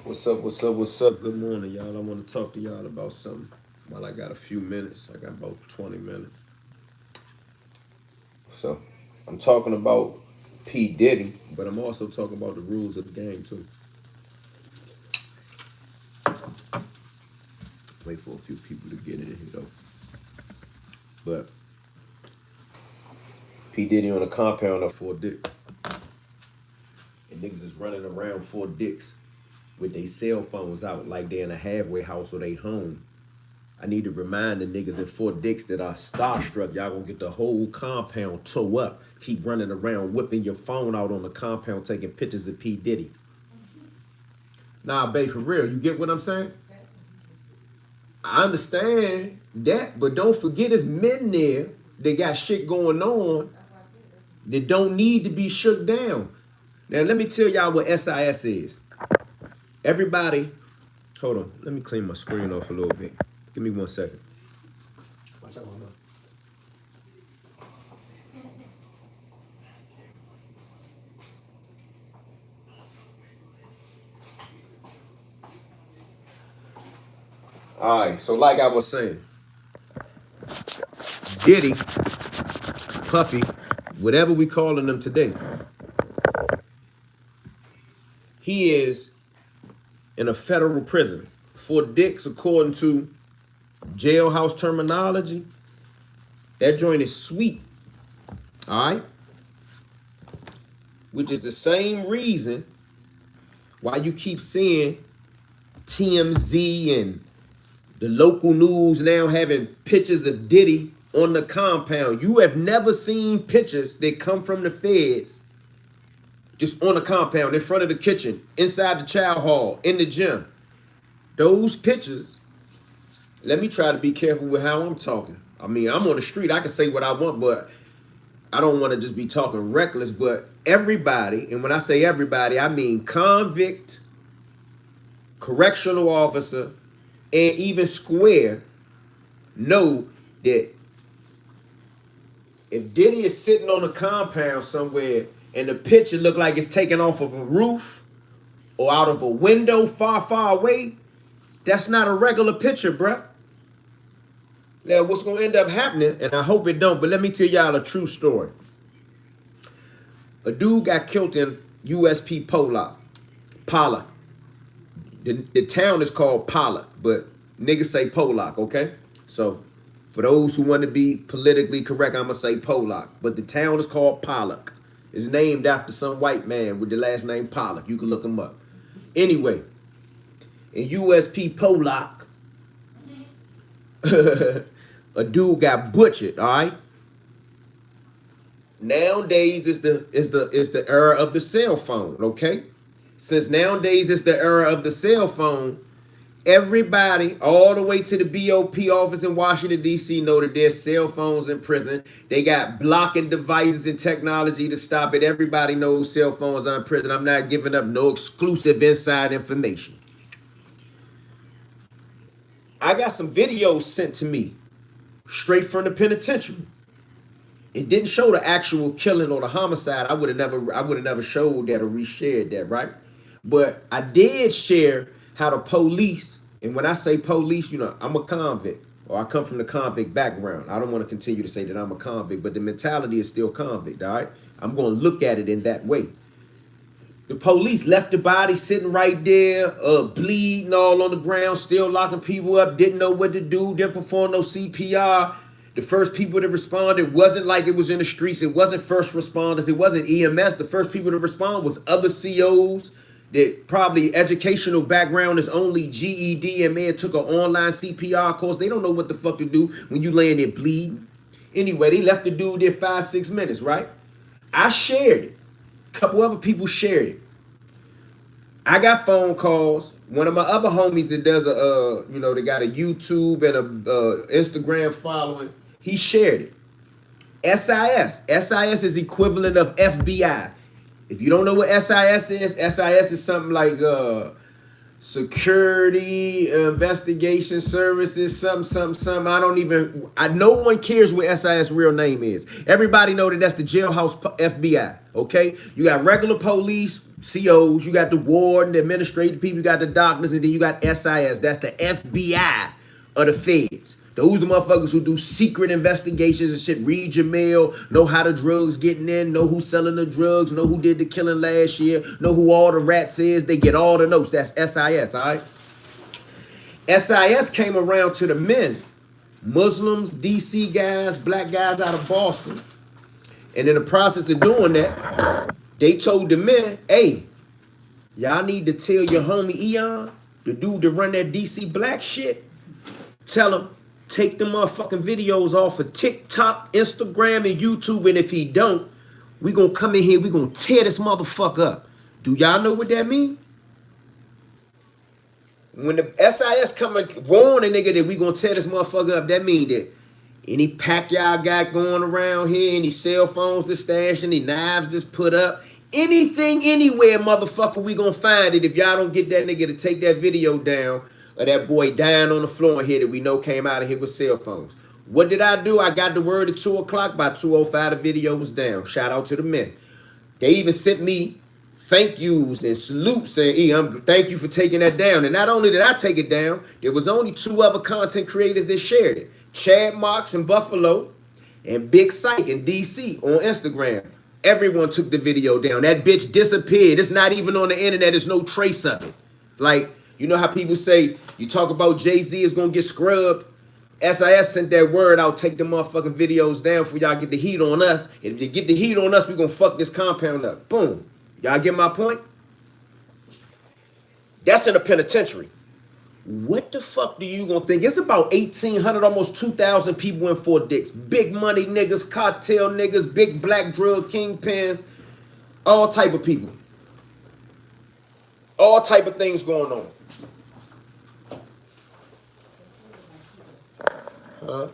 What's up? What's up? What's up? Good morning, y'all. I want to talk to y'all about something. While I got a few minutes, I got about 20 minutes. So, I'm talking about P. Diddy, but I'm also talking about the rules of the game, too. Wait for a few people to get in here, though. But P. Diddy on the compound of Fort Dix. And niggas is running around Fort Dix with their cell phones out like they're in a halfway house or they home. I need to remind the niggas in Fort Dix that are starstruck. Y'all gonna get the whole compound toe up. Keep running around, whipping your phone out on the compound, taking pictures of P. Diddy. Nah, babe, for real, you get what I'm saying? I understand that, but don't forget it's men there that got shit going on that don't need to be shook down. Now, let me tell y'all what SIS is. Everybody, hold on. Let me clean my screen off a little bit. Give me 1 second. Watch out, all right, so like I was saying, Diddy, Puffy, whatever we calling them today, he is in a federal prison. Fort Dix, according to jailhouse terminology, that joint is sweet, all right? Which is the same reason why you keep seeing TMZ and the local news now having pictures of Diddy on the compound. You have never seen pictures that come from the feds just on the compound, in front of the kitchen, inside the child hall, in the gym. Those pictures, let me try to be careful with how I'm talking. I mean, I'm on the street. I can say what I want, but I don't want to just be talking reckless. But everybody, and when I say everybody, I mean convict, correctional officer, and even Square, know that if Diddy is sitting on a compound somewhere and the picture look like it's taken off of a roof or out of a window far, far away, that's not a regular picture, bruh. Now, what's going to end up happening, and I hope it don't, but let me tell y'all a true story. A dude got killed in USP Pollock. The town is called Pollock, but niggas say Pollock, okay? So, for those who want to be politically correct, I'm going to say Pollock. But the town is called Pollock. It's named after some white man with the last name Pollock. You can look him up. Anyway, in USP Pollock, a dude got butchered, all right? Nowadays is the era of the cell phone, okay? Since nowadays it's the era of the cell phone, everybody, all the way to the BOP office in Washington, D.C., know that there's cell phones in prison. They got blocking devices and technology to stop it. Everybody knows cell phones are in prison. I'm not giving up no exclusive inside information. I got some videos sent to me straight from the penitentiary. It didn't show the actual killing or the homicide. I would have never showed that or reshared that, right? But I did share how the police, and when I say police, you know, I'm a convict, or I come from the convict background. I don't want to continue to say that I'm a convict, but the mentality is still convict, all right? I'm going to look at it in that way. The police left the body sitting right there, bleeding all on the ground, still locking people up, didn't know what to do, didn't perform no CPR. The first people that responded wasn't like it was in the streets. It wasn't first responders. It wasn't EMS. The first people to respond was other COs that probably educational background is only GED and may have took an online CPR course. They don't know what the fuck to do when you laying there bleeding. Anyway, they left the dude there 5-6 minutes, right? I shared it. A couple other people shared it. I got phone calls. One of my other homies that does they got a YouTube and a Instagram following. He shared it. SIS. SIS is equivalent of FBI. If you don't know what SIS is something like security, investigation services, something. No one cares what SIS real name is. Everybody know that that's the jailhouse FBI, okay? You got regular police, COs, you got the warden, the administrative people, you got the doctors, and then you got SIS. That's the FBI of the feds. Those the motherfuckers who do secret investigations and shit, read your mail, know how the drugs getting in, know who's selling the drugs, know who did the killing last year, know who all the rats is. They get all the notes. That's SIS, all right? SIS came around to the men, Muslims, DC guys, black guys out of Boston. And in the process of doing that, they told the men, hey, y'all need to tell your homie Eon, the dude that run that DC black shit, tell him, take the motherfucking videos off of TikTok, Instagram, and YouTube. And if he don't, we gonna come in here, we gonna tear this motherfucker up. Do y'all know what that mean? When the SIS come and warn a nigga that we gonna tear this motherfucker up, that mean that any pack y'all got going around here, any cell phones that's stashed, any knives that's put up, anything, anywhere, motherfucker, we gonna find it if y'all don't get that nigga to take that video down of that boy dying on the floor in here that we know came out of here with cell phones. What did I do? I got the word at 2 o'clock. By 2:05, the video was down. Shout out to the men. They even sent me thank yous and salutes saying, thank you for taking that down. And not only did I take it down, there was only 2 other content creators that shared it. Chad Marks in Buffalo and Big Psych in DC on Instagram. Everyone took the video down. That bitch disappeared. It's not even on the internet. There's no trace of it. Like, you know how people say, you talk about Jay-Z is going to get scrubbed? SIS sent that word out, take the motherfucking videos down before y'all get the heat on us. And if you get the heat on us, we going to fuck this compound up. Boom. Y'all get my point? That's in a penitentiary. What the fuck do you gonna think? It's about 1,800, almost 2,000 people in Fort Dix. Big money niggas, cartel niggas, big black drug kingpins, all type of people. All type of things going on. Huh?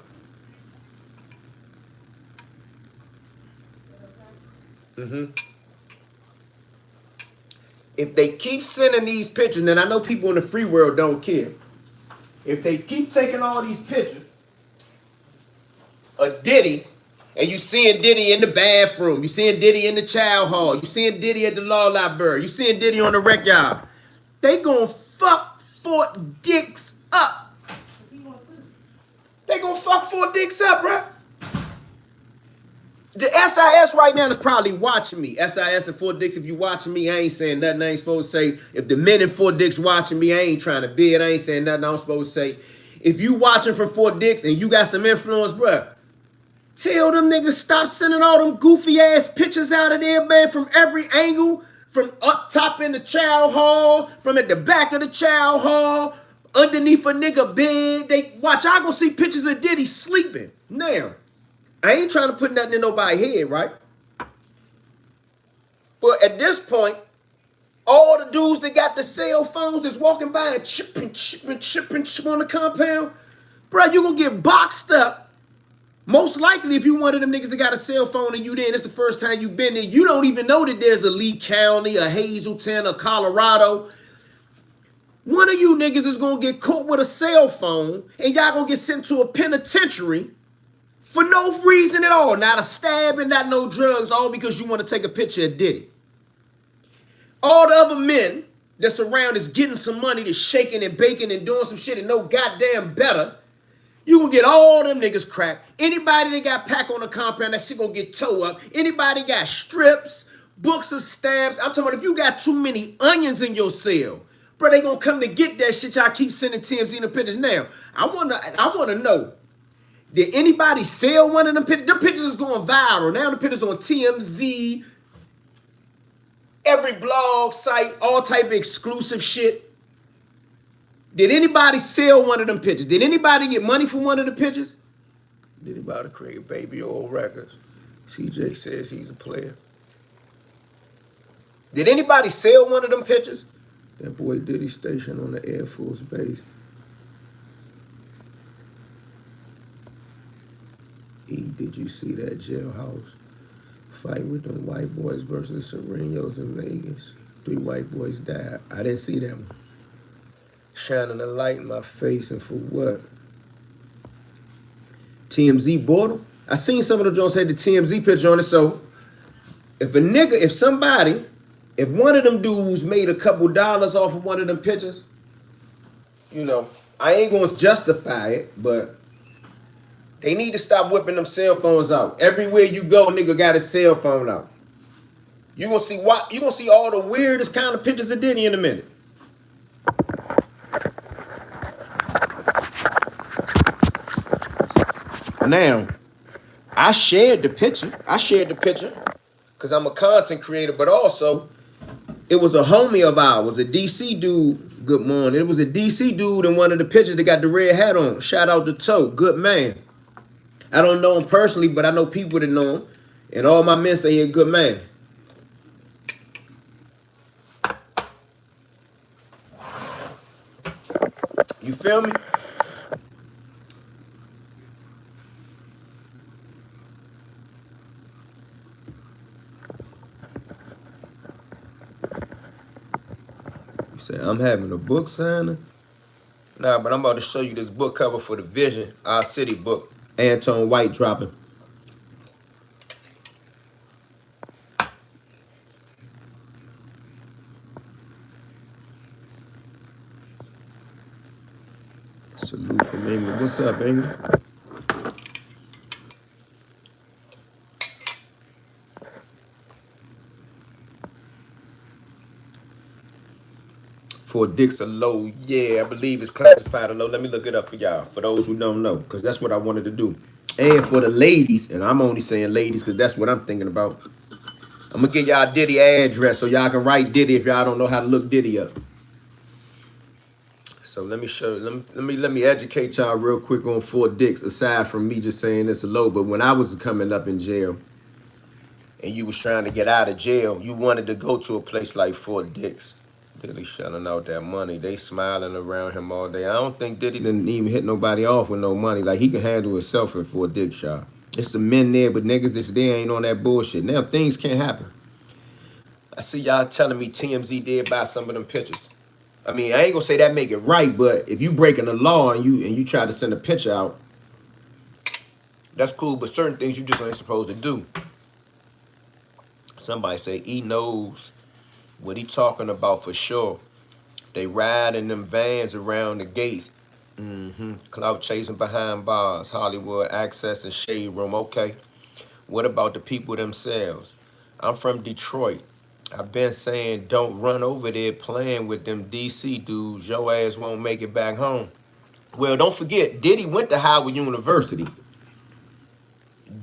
If they keep sending these pictures, and I know people in the free world don't care. If they keep taking all these pictures of Diddy, and you seeing Diddy in the bathroom, you seeing Diddy in the child hall, you seeing Diddy at the law library, you seeing Diddy on the rec yard, they gonna fuck Fort Dix up. They gonna fuck Fort Dix up, bruh. The SIS right now is probably watching me. SIS and Fort Dix, if you watching me, I ain't saying nothing I ain't supposed to say. If the men in Fort Dix watching me, I ain't trying to bid. I ain't saying nothing I'm supposed to say. If you watching from Fort Dix and you got some influence, bruh, tell them niggas stop sending all them goofy ass pictures out of there, man, from every angle, from up top in the child hall, from at the back of the child hall, underneath a nigga bed. They watch, I gonna see pictures of Diddy sleeping. Now, I ain't trying to put nothing in nobody's head, right? But at this point, all the dudes that got the cell phones that's walking by and chipping on the compound, bro, you gonna get boxed up. Most likely, if you one of them niggas that got a cell phone and you there, and it's the first time you been there, you don't even know that there's a Lee County, a Hazleton, a Colorado. One of you niggas is gonna get caught with a cell phone, and y'all gonna get sent to a penitentiary for no reason at all. Not a stabbing, not no drugs, all because you want to take a picture of Diddy. All the other men that's around is getting some money, that's shaking and baking and doing some shit and no goddamn better. You gonna get all them niggas cracked. Anybody that got pack on the compound, that shit gonna get towed up. Anybody got strips, books of stamps. I'm talking about if you got too many onions in your cell, bro, they gonna come to get that shit. Y'all keep sending TMZ the pictures. Now, I wanna know, did anybody sell one of them pictures? Them pictures is going viral. Now the pictures on TMZ, every blog site, all type of exclusive shit. Did anybody sell one of them pictures? Did anybody get money for one of the pictures? Did anybody create Baby Old Records? CJ says he's a player. Did anybody sell one of them pictures? That boy Diddy stationed on the Air Force Base. Did you see that jailhouse fight with them white boys versus Serenos in Vegas? 3 white boys died. I didn't see that one. Shining a light in my face, and for what? TMZ bought them. I seen some of the Jones had the TMZ picture on it. So if a nigga, if one of them dudes made a couple dollars off of one of them pictures, you know, I ain't gonna justify it, but they need to stop whipping them cell phones out. Everywhere you go, nigga got his cell phone out. You gonna see what? You gonna see all the weirdest kind of pictures of Diddy in a minute. Now, I shared the picture because I'm a content creator, but also it was a homie of ours, a DC dude. Good morning. It was a DC dude in one of the pictures that got the red hat on. Shout out to Toe. Good man. I don't know him personally, but I know people that know him. And all my men say he's a good man. You feel me? You say, I'm having a book signing? Nah, but I'm about to show you this book cover for the Vision, Our City book. Anton White dropping. Salute from England. What's up, England? Fort Dix a low, yeah, I believe it's classified a low. Let me look it up for y'all, for those who don't know, because that's what I wanted to do. And for the ladies, and I'm only saying ladies because that's what I'm thinking about. I'm gonna get y'all Diddy address so y'all can write Diddy if y'all don't know how to look Diddy up. So let me show you, let me educate y'all real quick on Fort Dix, aside from me just saying it's a low. But when I was coming up in jail and you was trying to get out of jail, you wanted to go to a place like Fort Dix. Diddy shutting out that money. They smiling around him all day. I don't think Diddy didn't even hit nobody off with no money. Like, he can handle himself in Fort Dix shop. It's some men there, but niggas this day ain't on that bullshit. Now things can't happen. I see y'all telling me TMZ did buy some of them pictures. I mean, I ain't gonna say that make it right, but if you breaking the law and you try to send a picture out, that's cool. But certain things you just ain't supposed to do. Somebody say he knows what he talking about for sure. They ride in them vans around the gates. Clout chasing behind bars, Hollywood access and shade room. Okay. What about the people themselves? I'm from Detroit. I've been saying don't run over there playing with them DC dudes. Your ass won't make it back home. Well, don't forget, Diddy went to Howard University.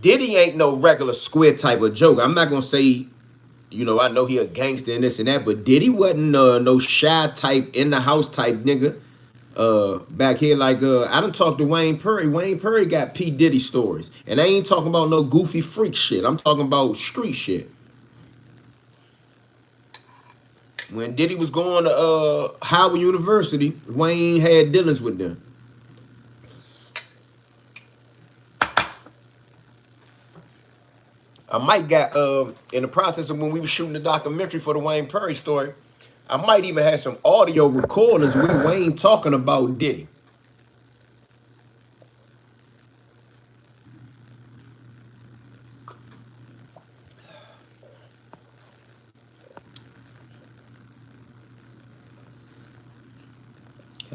Diddy ain't no regular square type of joke. I'm not gonna say, you know, I know he a gangster and this and that, but Diddy wasn't no shy type, in the house type nigga. Back here, like, I done talked to Wayne Perry. Wayne Perry got P. Diddy stories. And I ain't talking about no goofy freak shit. I'm talking about street shit. When Diddy was going to Howard University, Wayne had dealings with them. I might got, in the process of when we were shooting the documentary for the Wayne Perry story, I might even have some audio recordings with Wayne talking about Diddy.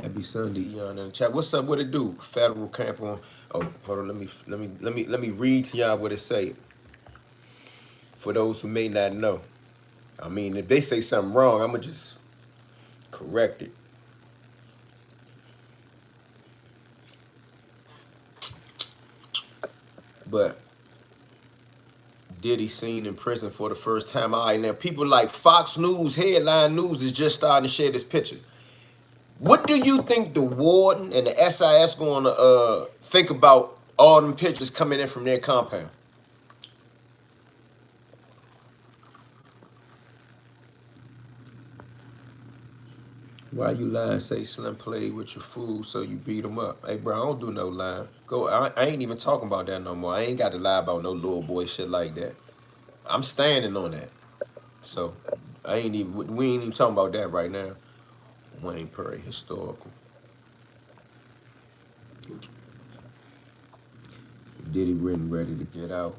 Happy Sunday, Eon in the chat. What's up? What it do? Federal camp on. Oh, hold on. Let me read to y'all what it say. For those who may not know. I mean, if they say something wrong, I'ma just correct it. But Diddy seen in prison for the first time. All right, now people like Fox News, Headline News is just starting to share this picture. What do you think the warden and the SIS going to think about all them pictures coming in from their compound? Why you lying? Say Slim played with your food, so you beat him up. Hey, bro, I don't do no lying. Go. I ain't even talking about that no more. I ain't got to lie about no little boy shit like that. I'm standing on that. So I ain't even. We ain't even talking about that right now. Wayne Perry historical. Diddy written ready to get out.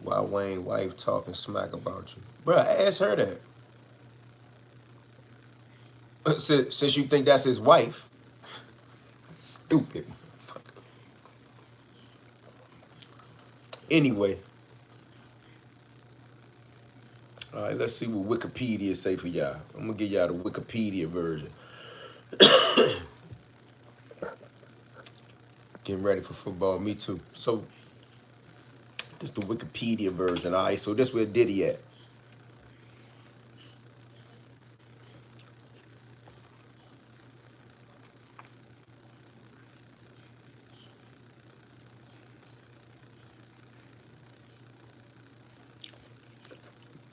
Why Wayne wife talking smack about you? Bruh, ask her that. Since you think that's his wife. Stupid. Anyway. All right, let's see what Wikipedia say for y'all. I'm gonna give y'all the Wikipedia version. Getting ready for football, me too. So, this is the Wikipedia version, all right? So this where Diddy at.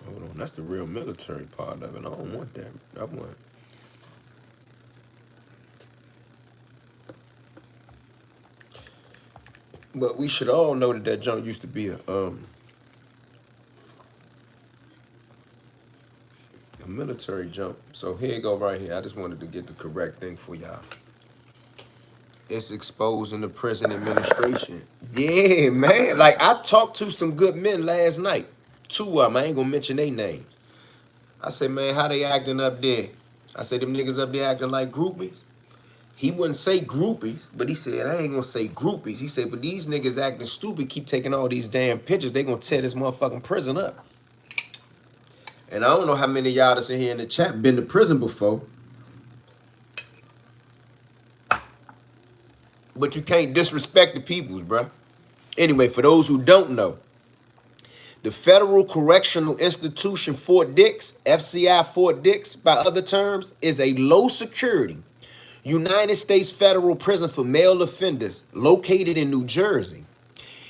Hold on, that's the real military part of it. I don't want that. I want. But we should all know that that junk used to be a military jump. So here you go right here. I just wanted to get the correct thing for y'all. It's exposing the prison administration. Yeah, man. Like, I talked to some good men last night. Two of them. I ain't gonna mention their names. I said, man, how they acting up there? I said, them niggas up there acting like groupies. He wouldn't say groupies, but he said, I ain't gonna say groupies. He said, but these niggas acting stupid, keep taking all these damn pictures. They gonna tear this motherfucking prison up. And I don't know how many of y'all that's in here in the chat been to prison before. But you can't disrespect the peoples, bruh. Anyway, for those who don't know, the Federal Correctional Institution Fort Dix, FCI Fort Dix, by other terms, is a low-security United States federal prison for male offenders located in New Jersey.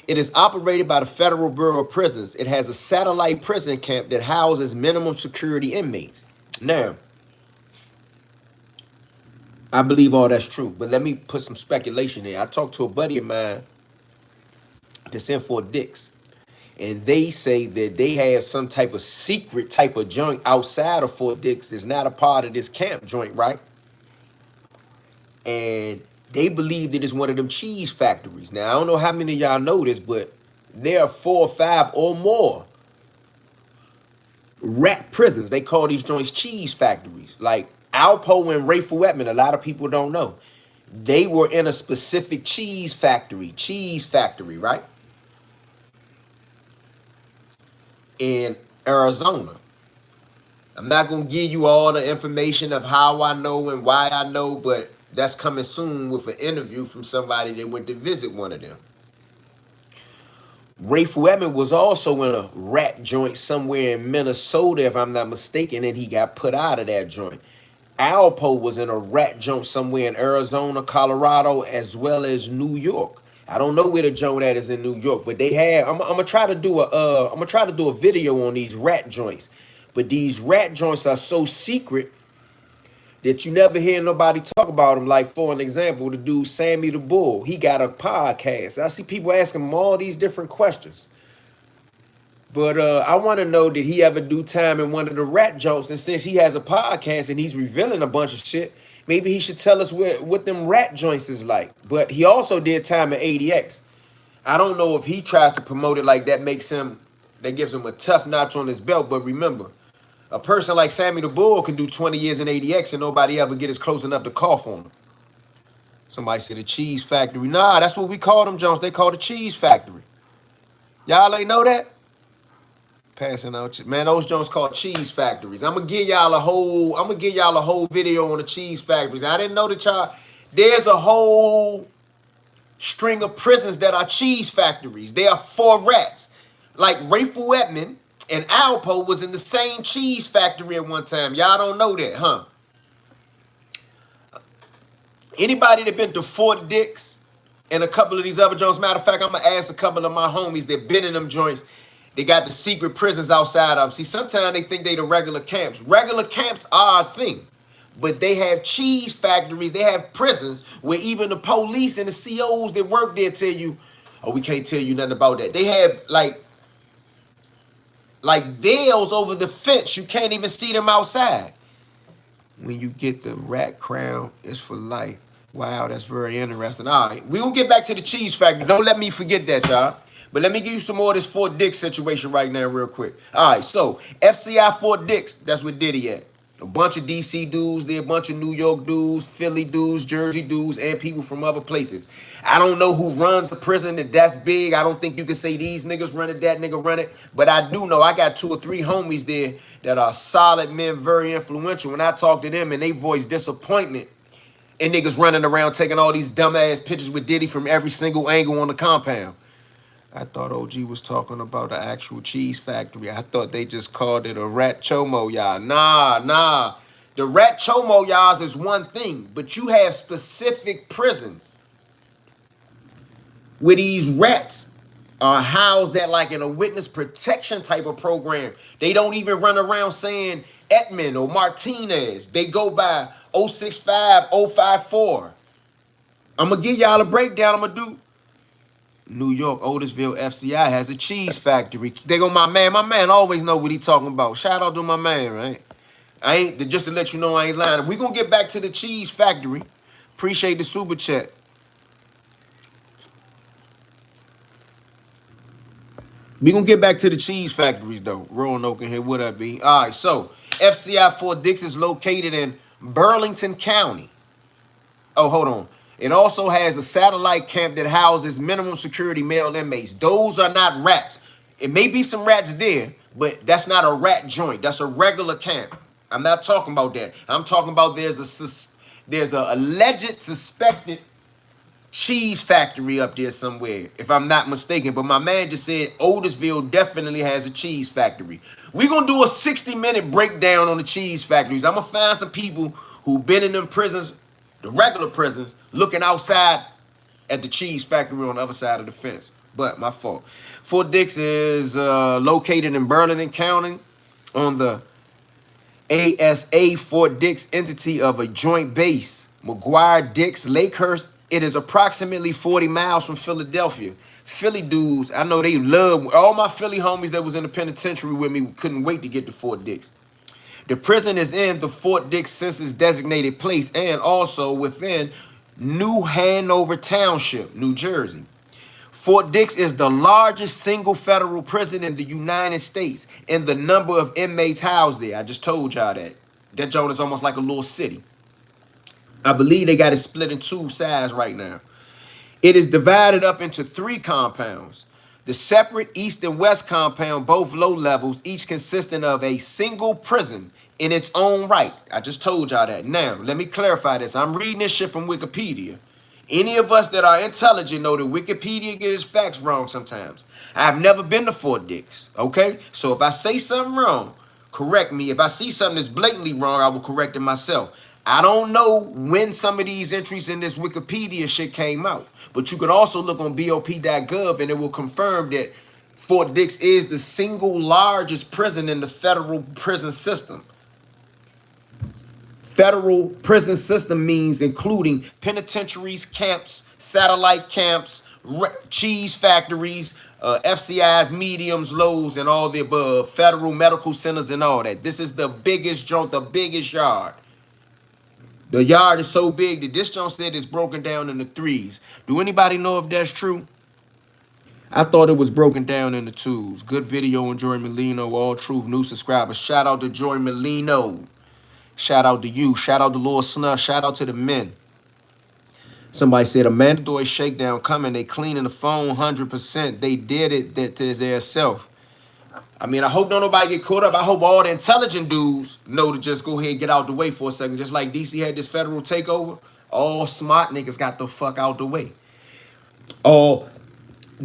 It is operated by the Federal Bureau of Prisons. It has a satellite prison camp that houses minimum security inmates. Now, I believe all that's true, but let me put some speculation here. I talked to a buddy of mine that's in Fort Dix, and they say that they have some type of secret type of joint outside of Fort Dix that's not a part of this camp joint, right? And they believe that it's one of them cheese factories. Now, I don't know how many of y'all know this, but there are 4 or 5 or more rat prisons. They call these joints cheese factories. Like Alpo and Rayful Edmond, a lot of people don't know. They were in a specific cheese factory, right? In Arizona. I'm not going to give you all the information of how I know and why I know, but that's coming soon with an interview from somebody that went to visit one of them. Rayful Edmond was also in a rat joint somewhere in Minnesota, if I'm not mistaken, and he got put out of that joint. Alpo was in a rat joint somewhere in Arizona, Colorado, as well as New York. I don't know where the joint that is in New York, but they have. I'm gonna try to do a video on these rat joints, but these rat joints are so secret that you never hear nobody talk about them. Like, for an example, the dude Sammy the Bull, he got a podcast. I see people asking him all these different questions. But I want to know, did he ever do time in one of the rat joints? And since he has a podcast and he's revealing a bunch of shit, maybe he should tell us what them rat joints is like. But he also did time in ADX. I don't know if he tries to promote it like that that gives him a tough notch on his belt. But remember, a person like Sammy the Bull can do 20 years in ADX and nobody ever get as close enough to cough on him. Somebody said a cheese factory. Nah, that's what we call them, Jones. They call it a cheese factory. Y'all ain't know that? Passing out, man. Those Jones called cheese factories. I'm gonna give y'all a whole video on the cheese factories. I didn't know that y'all. There's a whole string of prisons that are cheese factories. They are for rats. Like Rayful Edmond and Alpo was in the same cheese factory at one time. Y'all don't know that, huh? Anybody that been to Fort Dix and a couple of these other joints? Matter of fact, I'm gonna ask a couple of my homies that been in them joints. They got the secret prisons outside of them. See, sometimes they think they the regular camps. Regular camps are a thing. But they have cheese factories. They have prisons where even the police and the COs that work there tell you, oh, we can't tell you nothing about that. They have like veils over the fence. You can't even see them outside. When you get the rat crown, it's for life. Wow, that's very interesting. All right, we gonna get back to the cheese factory. Don't let me forget that, y'all. But let me give you some more of this Fort Dix situation right now, real quick. All right, so FCI Fort Dix, that's where Diddy at. A bunch of DC dudes there, a bunch of New York dudes, Philly dudes, Jersey dudes, and people from other places. I don't know who runs the prison that's big. I don't think you can say these niggas run it, that nigga run it. But I do know I got 2 or 3 homies there that are solid men, very influential. When I talk to them and they voice disappointment, and niggas running around taking all these dumbass pictures with Diddy from every single angle on the compound. I thought OG was talking about the actual cheese factory. I thought they just called it a rat chomo, y'all. Nah. The rat chomo, y'all, is one thing, but you have specific prisons where these rats are housed at like in a witness protection type of program. They don't even run around saying Edmund or Martinez. They go by 065, 054. I'm going to give y'all a breakdown. I'm going to do New York, Otisville, FCI has a cheese factory. They go, my man always know what he talking about. Shout out to my man, right? I ain't, just to let you know I ain't lying. We gonna get back to the cheese factory. Appreciate the super chat. We gonna get back to the cheese factories though. Roanoke in here, what up, B? All right, so FCI Fort Dix is located in Burlington County. Oh, hold on. It also has a satellite camp that houses minimum security male inmates. Those are not rats. It may be some rats there, but that's not a rat joint. That's a regular camp. I'm not talking about that. I'm talking about there's a alleged suspected cheese factory up there somewhere, if I'm not mistaken. But my man just said Otisville definitely has a cheese factory. We're going to do a 60-minute breakdown on the cheese factories. I'm going to find some people who've been in them prisons, the regular prisons, looking outside at the cheese factory on the other side of the fence. But my fault. Fort Dix is located in Burlington County on the ASA Fort Dix entity of a joint base, McGuire, Dix, Lakehurst. It is approximately 40 miles from Philadelphia. Philly dudes, I know they love, all my Philly homies that was in the penitentiary with me couldn't wait to get to Fort Dix. The prison is in the Fort Dix census designated place and also within New Hanover Township, New Jersey. Fort Dix is the largest single federal prison in the United States and the number of inmates housed there. I just told y'all that. That joint is almost like a little city. I believe they got it split in 2 sides right now. It is divided up into 3 compounds. The separate east and west compound, both low levels, each consisting of a single prison in its own right. I just told y'all that. Now, let me clarify this. I'm reading this shit from Wikipedia. Any of us that are intelligent know that Wikipedia gets facts wrong sometimes. I've never been to Fort Dix, okay? So if I say something wrong, correct me. If I see something that's blatantly wrong, I will correct it myself. I don't know when some of these entries in this Wikipedia shit came out, but you can also look on BOP.gov and it will confirm that Fort Dix is the single largest prison in the federal prison system. Federal prison system means including penitentiaries, camps, satellite camps, cheese factories, FCIs, mediums, lows, and all the above, federal medical centers and all that. This is the biggest joint, the biggest yard. The yard is so big that this joint said it's broken down into 3s. Do anybody know if that's true? I thought it was broken down into 2s. Good video on Joy Molino, all truth, new subscribers. Shout out to Joy Molino. Shout out to you. Shout out to Lord Snuff. Shout out to the men. Somebody said a mandatory shakedown coming. They cleaning the phone 100%. They did it that to their self. I mean, I hope don't nobody get caught up. I hope all the intelligent dudes know to just go ahead and get out the way for a second. Just like DC had this federal takeover, all smart niggas got the fuck out the way. All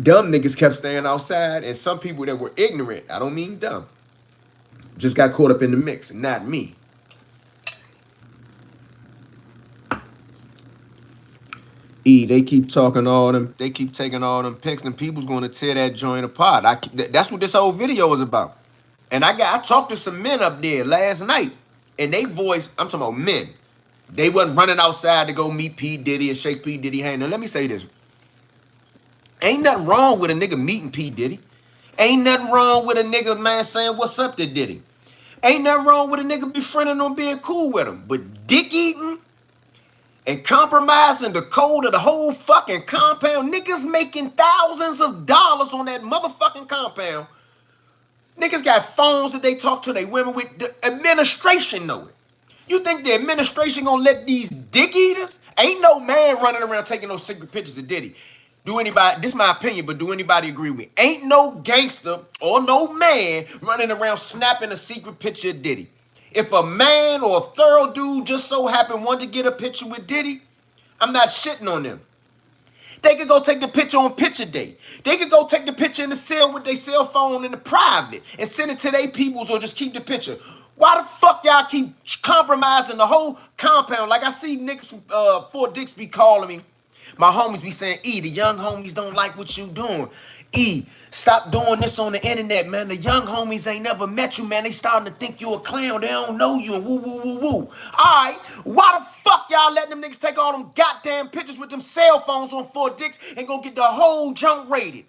dumb niggas kept staying outside, and some people that were ignorant, I don't mean dumb, just got caught up in the mix, not me. They keep talking all them, they keep taking all them pics, and people's going to tear that joint apart. That's what this whole video is about. And I talked to some men up there last night, and they voiced, I'm talking about men. They wasn't running outside to go meet P. Diddy and shake P. Diddy hand. Now, let me say this. Ain't nothing wrong with a nigga meeting P. Diddy. Ain't nothing wrong with a nigga, man, saying what's up to Diddy. Ain't nothing wrong with a nigga befriending or being cool with him. But dick eating and compromising the code of the whole fucking compound. Niggas making thousands of dollars on that motherfucking compound. Niggas got phones that they talk to their women with. The administration know it. You think the administration gonna let these dick eaters? Ain't no man running around taking no secret pictures of Diddy. Do anybody, this is my opinion, but do anybody agree with me? Ain't no gangster or no man running around snapping a secret picture of Diddy. If a man or a thorough dude just so happened wanted to get a picture with Diddy, I'm not shitting on them. They could go take the picture on picture day. They could go take the picture in the cell with their cell phone in the private and send it to their peoples or just keep the picture. Why the fuck y'all keep compromising the whole compound? Like I see niggas from Fort Dix be calling me. My homies be saying, E, the young homies don't like what you doing. E, stop doing this on the internet, man. The young homies ain't never met you, man. They starting to think you a clown. They don't know you and woo, woo, woo, woo. All right, why the fuck y'all letting them niggas take all them goddamn pictures with them cell phones on Fort Dix and go get the whole junk rated?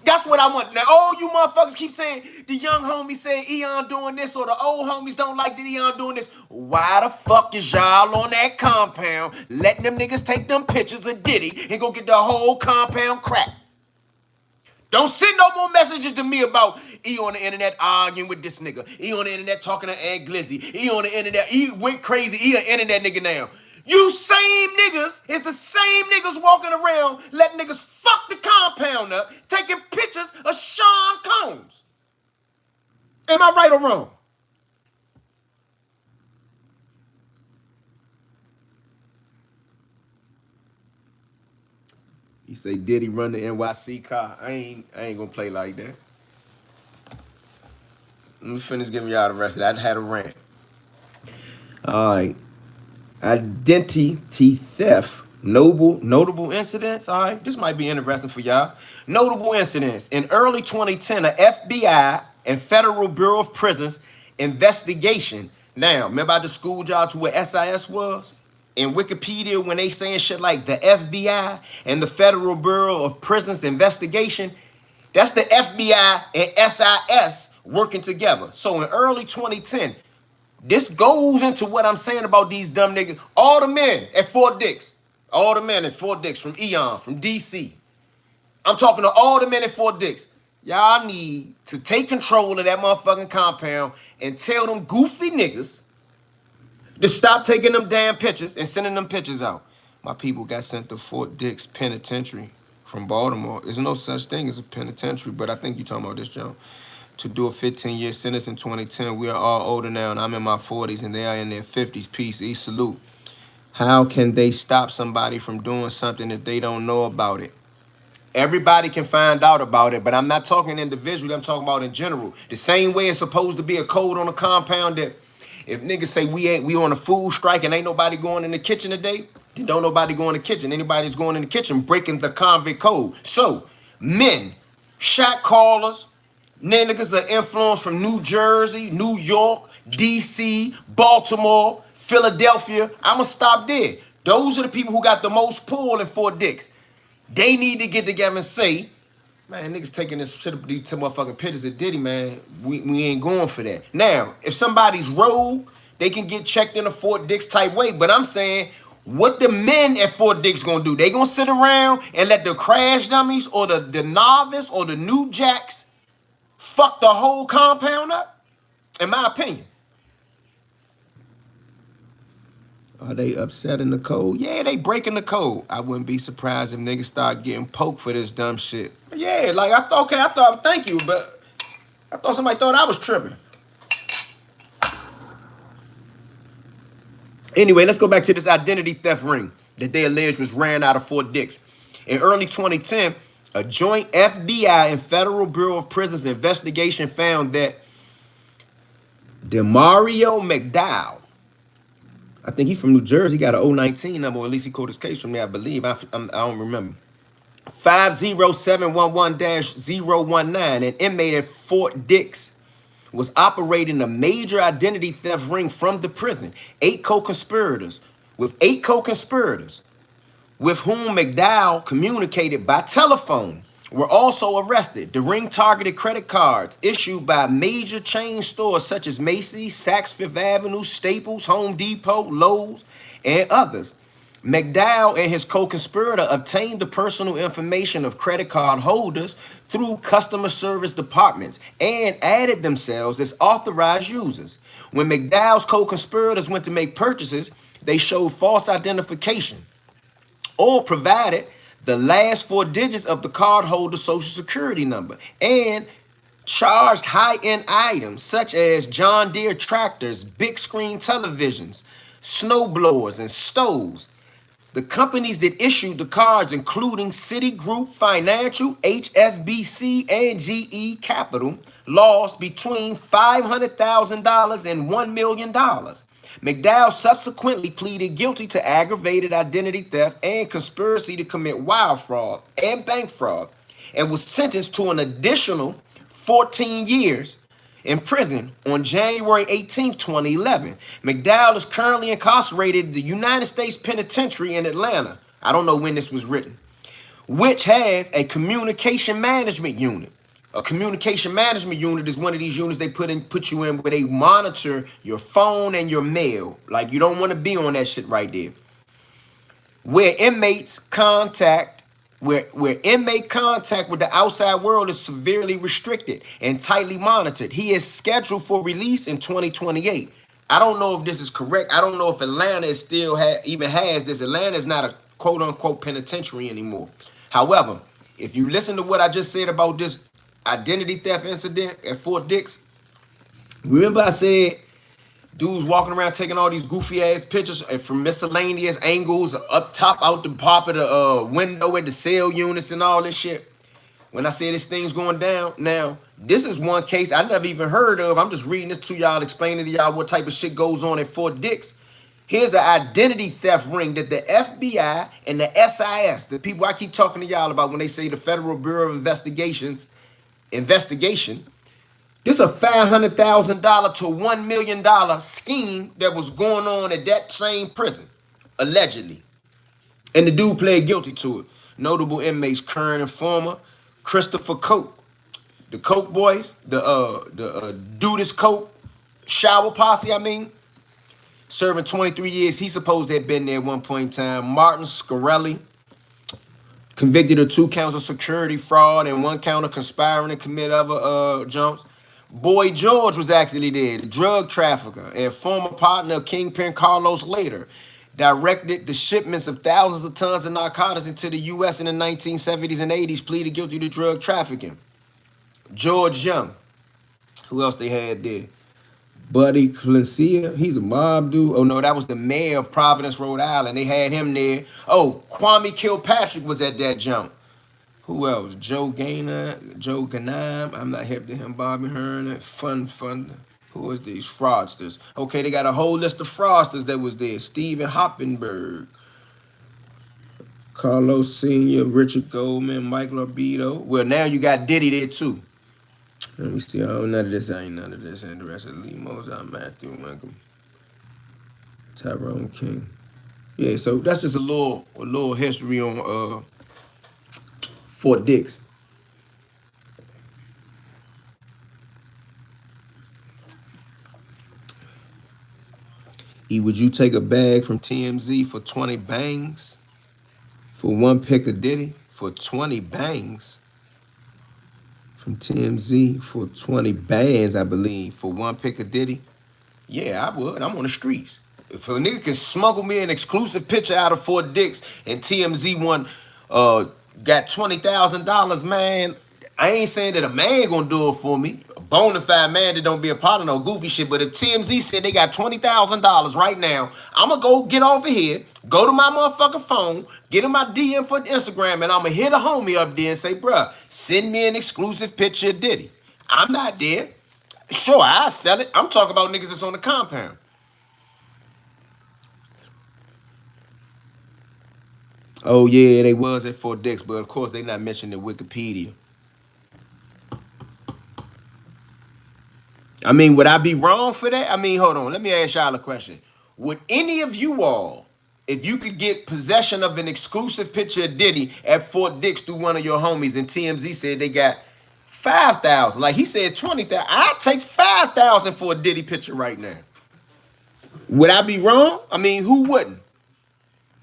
That's what I want. Now, all you motherfuckers keep saying the young homies say Eon doing this or the old homies don't like that Eon doing this. Why the fuck is y'all on that compound letting them niggas take them pictures of Diddy and go get the whole compound cracked? Don't send no more messages to me about E on the internet arguing with this nigga. E on the internet talking to Aunt Glizzy. E on the internet, E went crazy. E an internet nigga now. You same niggas is the same niggas walking around letting niggas fuck the compound up, taking pictures of Sean Combs. Am I right or wrong? He say Diddy run the NYC car. I ain't gonna play like that. Let me finish giving y'all the rest of that. I had a rant. All right. Identity theft. Notable incidents. All right. This might be interesting for y'all. Notable incidents. In early 2010, a FBI and Federal Bureau of Prisons investigation. Now, remember I just schooled y'all to what SIS was? In Wikipedia, when they saying shit like the FBI and the Federal Bureau of Prisons investigation, that's the FBI and SIS working together. So in early 2010, this goes into what I'm saying about these dumb niggas. All the men at Fort Dix, all the men at Fort Dix from Eon, from DC. I'm talking to all the men at Fort Dix. Y'all need to take control of that motherfucking compound and tell them goofy niggas to stop taking them damn pictures and sending them pictures out. My people got sent to Fort Dix Penitentiary from Baltimore. There's no such thing as a penitentiary, but I think you're talking about this, John. To do a 15-year sentence in 2010. We are all older now, and I'm in my 40s, and they are in their 50s. Peace, E, salute. How can they stop somebody from doing something if they don't know about it? Everybody can find out about it, but I'm not talking individually. I'm talking about in general. The same way it's supposed to be a code on a compound that if niggas say we on a food strike and ain't nobody going in the kitchen today, then don't nobody go in the kitchen. Anybody's going in the kitchen breaking the convict code. So, men, shot callers, niggas are influenced from New Jersey, New York, DC, Baltimore, Philadelphia. I'ma stop there. Those are the people who got the most pull in Fort Dix. They need to get together and say, man, niggas taking this shit up these motherfucking pictures of Diddy, man. We ain't going for that. Now, if somebody's rogue, they can get checked in a Fort Dix type way. But I'm saying, what the men at Fort Dix gonna do? They gonna sit around and let the crash dummies or the novice or the new jacks fuck the whole compound up? In my opinion. Are they upsetting the code? Yeah, they breaking the code. I wouldn't be surprised if niggas start getting poked for this dumb shit. Yeah, like I thought, thank you, but I thought somebody thought I was tripping. Anyway, let's go back to this identity theft ring that they alleged was ran out of Fort Dix. In early 2010, a joint FBI and Federal Bureau of Prisons investigation found that Demario McDowell, I think he's from New Jersey, got an 019 number, or at least he called his case from there, I believe. I don't remember. 50711-019, an inmate at Fort Dix, was operating a major identity theft ring from the prison. 8 co-conspirators, with whom McDowell communicated by telephone were also arrested. The ring targeted credit cards issued by major chain stores such as Macy's, Saks Fifth Avenue, Staples, Home Depot, Lowe's, and others. McDowell and his co-conspirator obtained the personal information of credit card holders through customer service departments and added themselves as authorized users. When McDowell's co-conspirators went to make purchases, they showed false identification or provided the last four digits of the cardholder's social security number and charged high-end items such as John Deere tractors, big screen televisions, snow blowers, and stoves. The companies that issued the cards, including Citigroup Financial, HSBC, and GE Capital, lost between $500,000 and $1 million. McDowell subsequently pleaded guilty to aggravated identity theft and conspiracy to commit wire fraud and bank fraud, and was sentenced to an additional 14 years in prison on January 18, 2011. McDowell is currently incarcerated in the United States Penitentiary in Atlanta. I don't know when this was written, which has a communication management unit. A communication management unit is one of these units they put you in where they monitor your phone and your mail. Like, you don't want to be on that shit right there. Where inmates contact where inmate contact with the outside world is severely restricted and tightly monitored. He is scheduled for release in 2028. I don't know if this is correct. I don't know if Atlanta is still even has this. Atlanta is not a quote unquote penitentiary anymore. However, if you listen to what I just said about this identity theft incident at Fort Dix, remember I said dudes walking around taking all these goofy ass pictures from miscellaneous angles up top, out the top of the window at the cell units and all this shit. When I say this thing's going down, now this is one case I never even heard of. I'm just reading this to y'all, explaining to y'all what type of shit goes on at Fort Dix. Here's an identity theft ring that the FBI and the SIS, the people I keep talking to y'all about when they say the Federal Bureau of investigation, this is a $500,000 to $1 million scheme that was going on at that same prison, allegedly. And the dude pled guilty to it. Notable inmates, current and former, Christopher Coke, the Coke boys, the Dudis Coke shower posse, serving 23 years. He's supposed to have been there at one point in time. Martin Scarelli, convicted of 2 counts of security fraud and 1 count of conspiring to commit other jumps. Boy George was actually there, the drug trafficker and former partner of Kingpin Carlos Later, directed the shipments of thousands of tons of narcotics into the U.S. in the 1970s and 80s, pleaded guilty to drug trafficking. George Young. Who else they had there? Buddy Clencia, he's a mob dude. Oh no, that was the mayor of Providence, Rhode Island. They had him there. Oh, Kwame Kilpatrick was at that jump. Who else? Joe Ganim. I'm not hip to him. Bobby Hearn. Fun. Who is these fraudsters? Okay, they got a whole list of fraudsters that was there. Stephen Hoppenberg, Carlos Sr., Richard Goldman, Mike Lorbido. Well, now you got Diddy there too. Let me see. Oh, none of this. Ain't none of this. And the rest of Lee Mozart, Matthew Lincoln, Tyrone King. Yeah, so that's just a little history on Fort Dix. E, would you take a bag from TMZ for 20 bangs? For 1 pick of Diddy? For 20 bangs? From TMZ for 20 bands, I believe. For 1 pick of Diddy? Yeah, I would. I'm on the streets. If a nigga can smuggle me an exclusive picture out of Fort Dix and TMZ got $20,000, man, I ain't saying that a man gonna do it for me. A bona fide man that don't be a part of no goofy shit. But if TMZ said they got $20,000 right now, I'ma go get over here, go to my motherfucking phone, get in my DM for Instagram, and I'ma hit a homie up there and say, bruh, send me an exclusive picture of Diddy. I'm not there. Sure, I'll sell it. I'm talking about niggas that's on the compound. Oh yeah, they was at Fort Dix, but of course they not mentioning Wikipedia. Would I be wrong for that? Hold on. Let me ask y'all a question. Would any of you all if you could get possession of an exclusive picture of Diddy at Fort Dix through one of your homies, and TMZ said they got 5,000. Like he said 20,000. I'd take 5,000 for a Diddy picture right now. Would I be wrong? I mean, who wouldn't?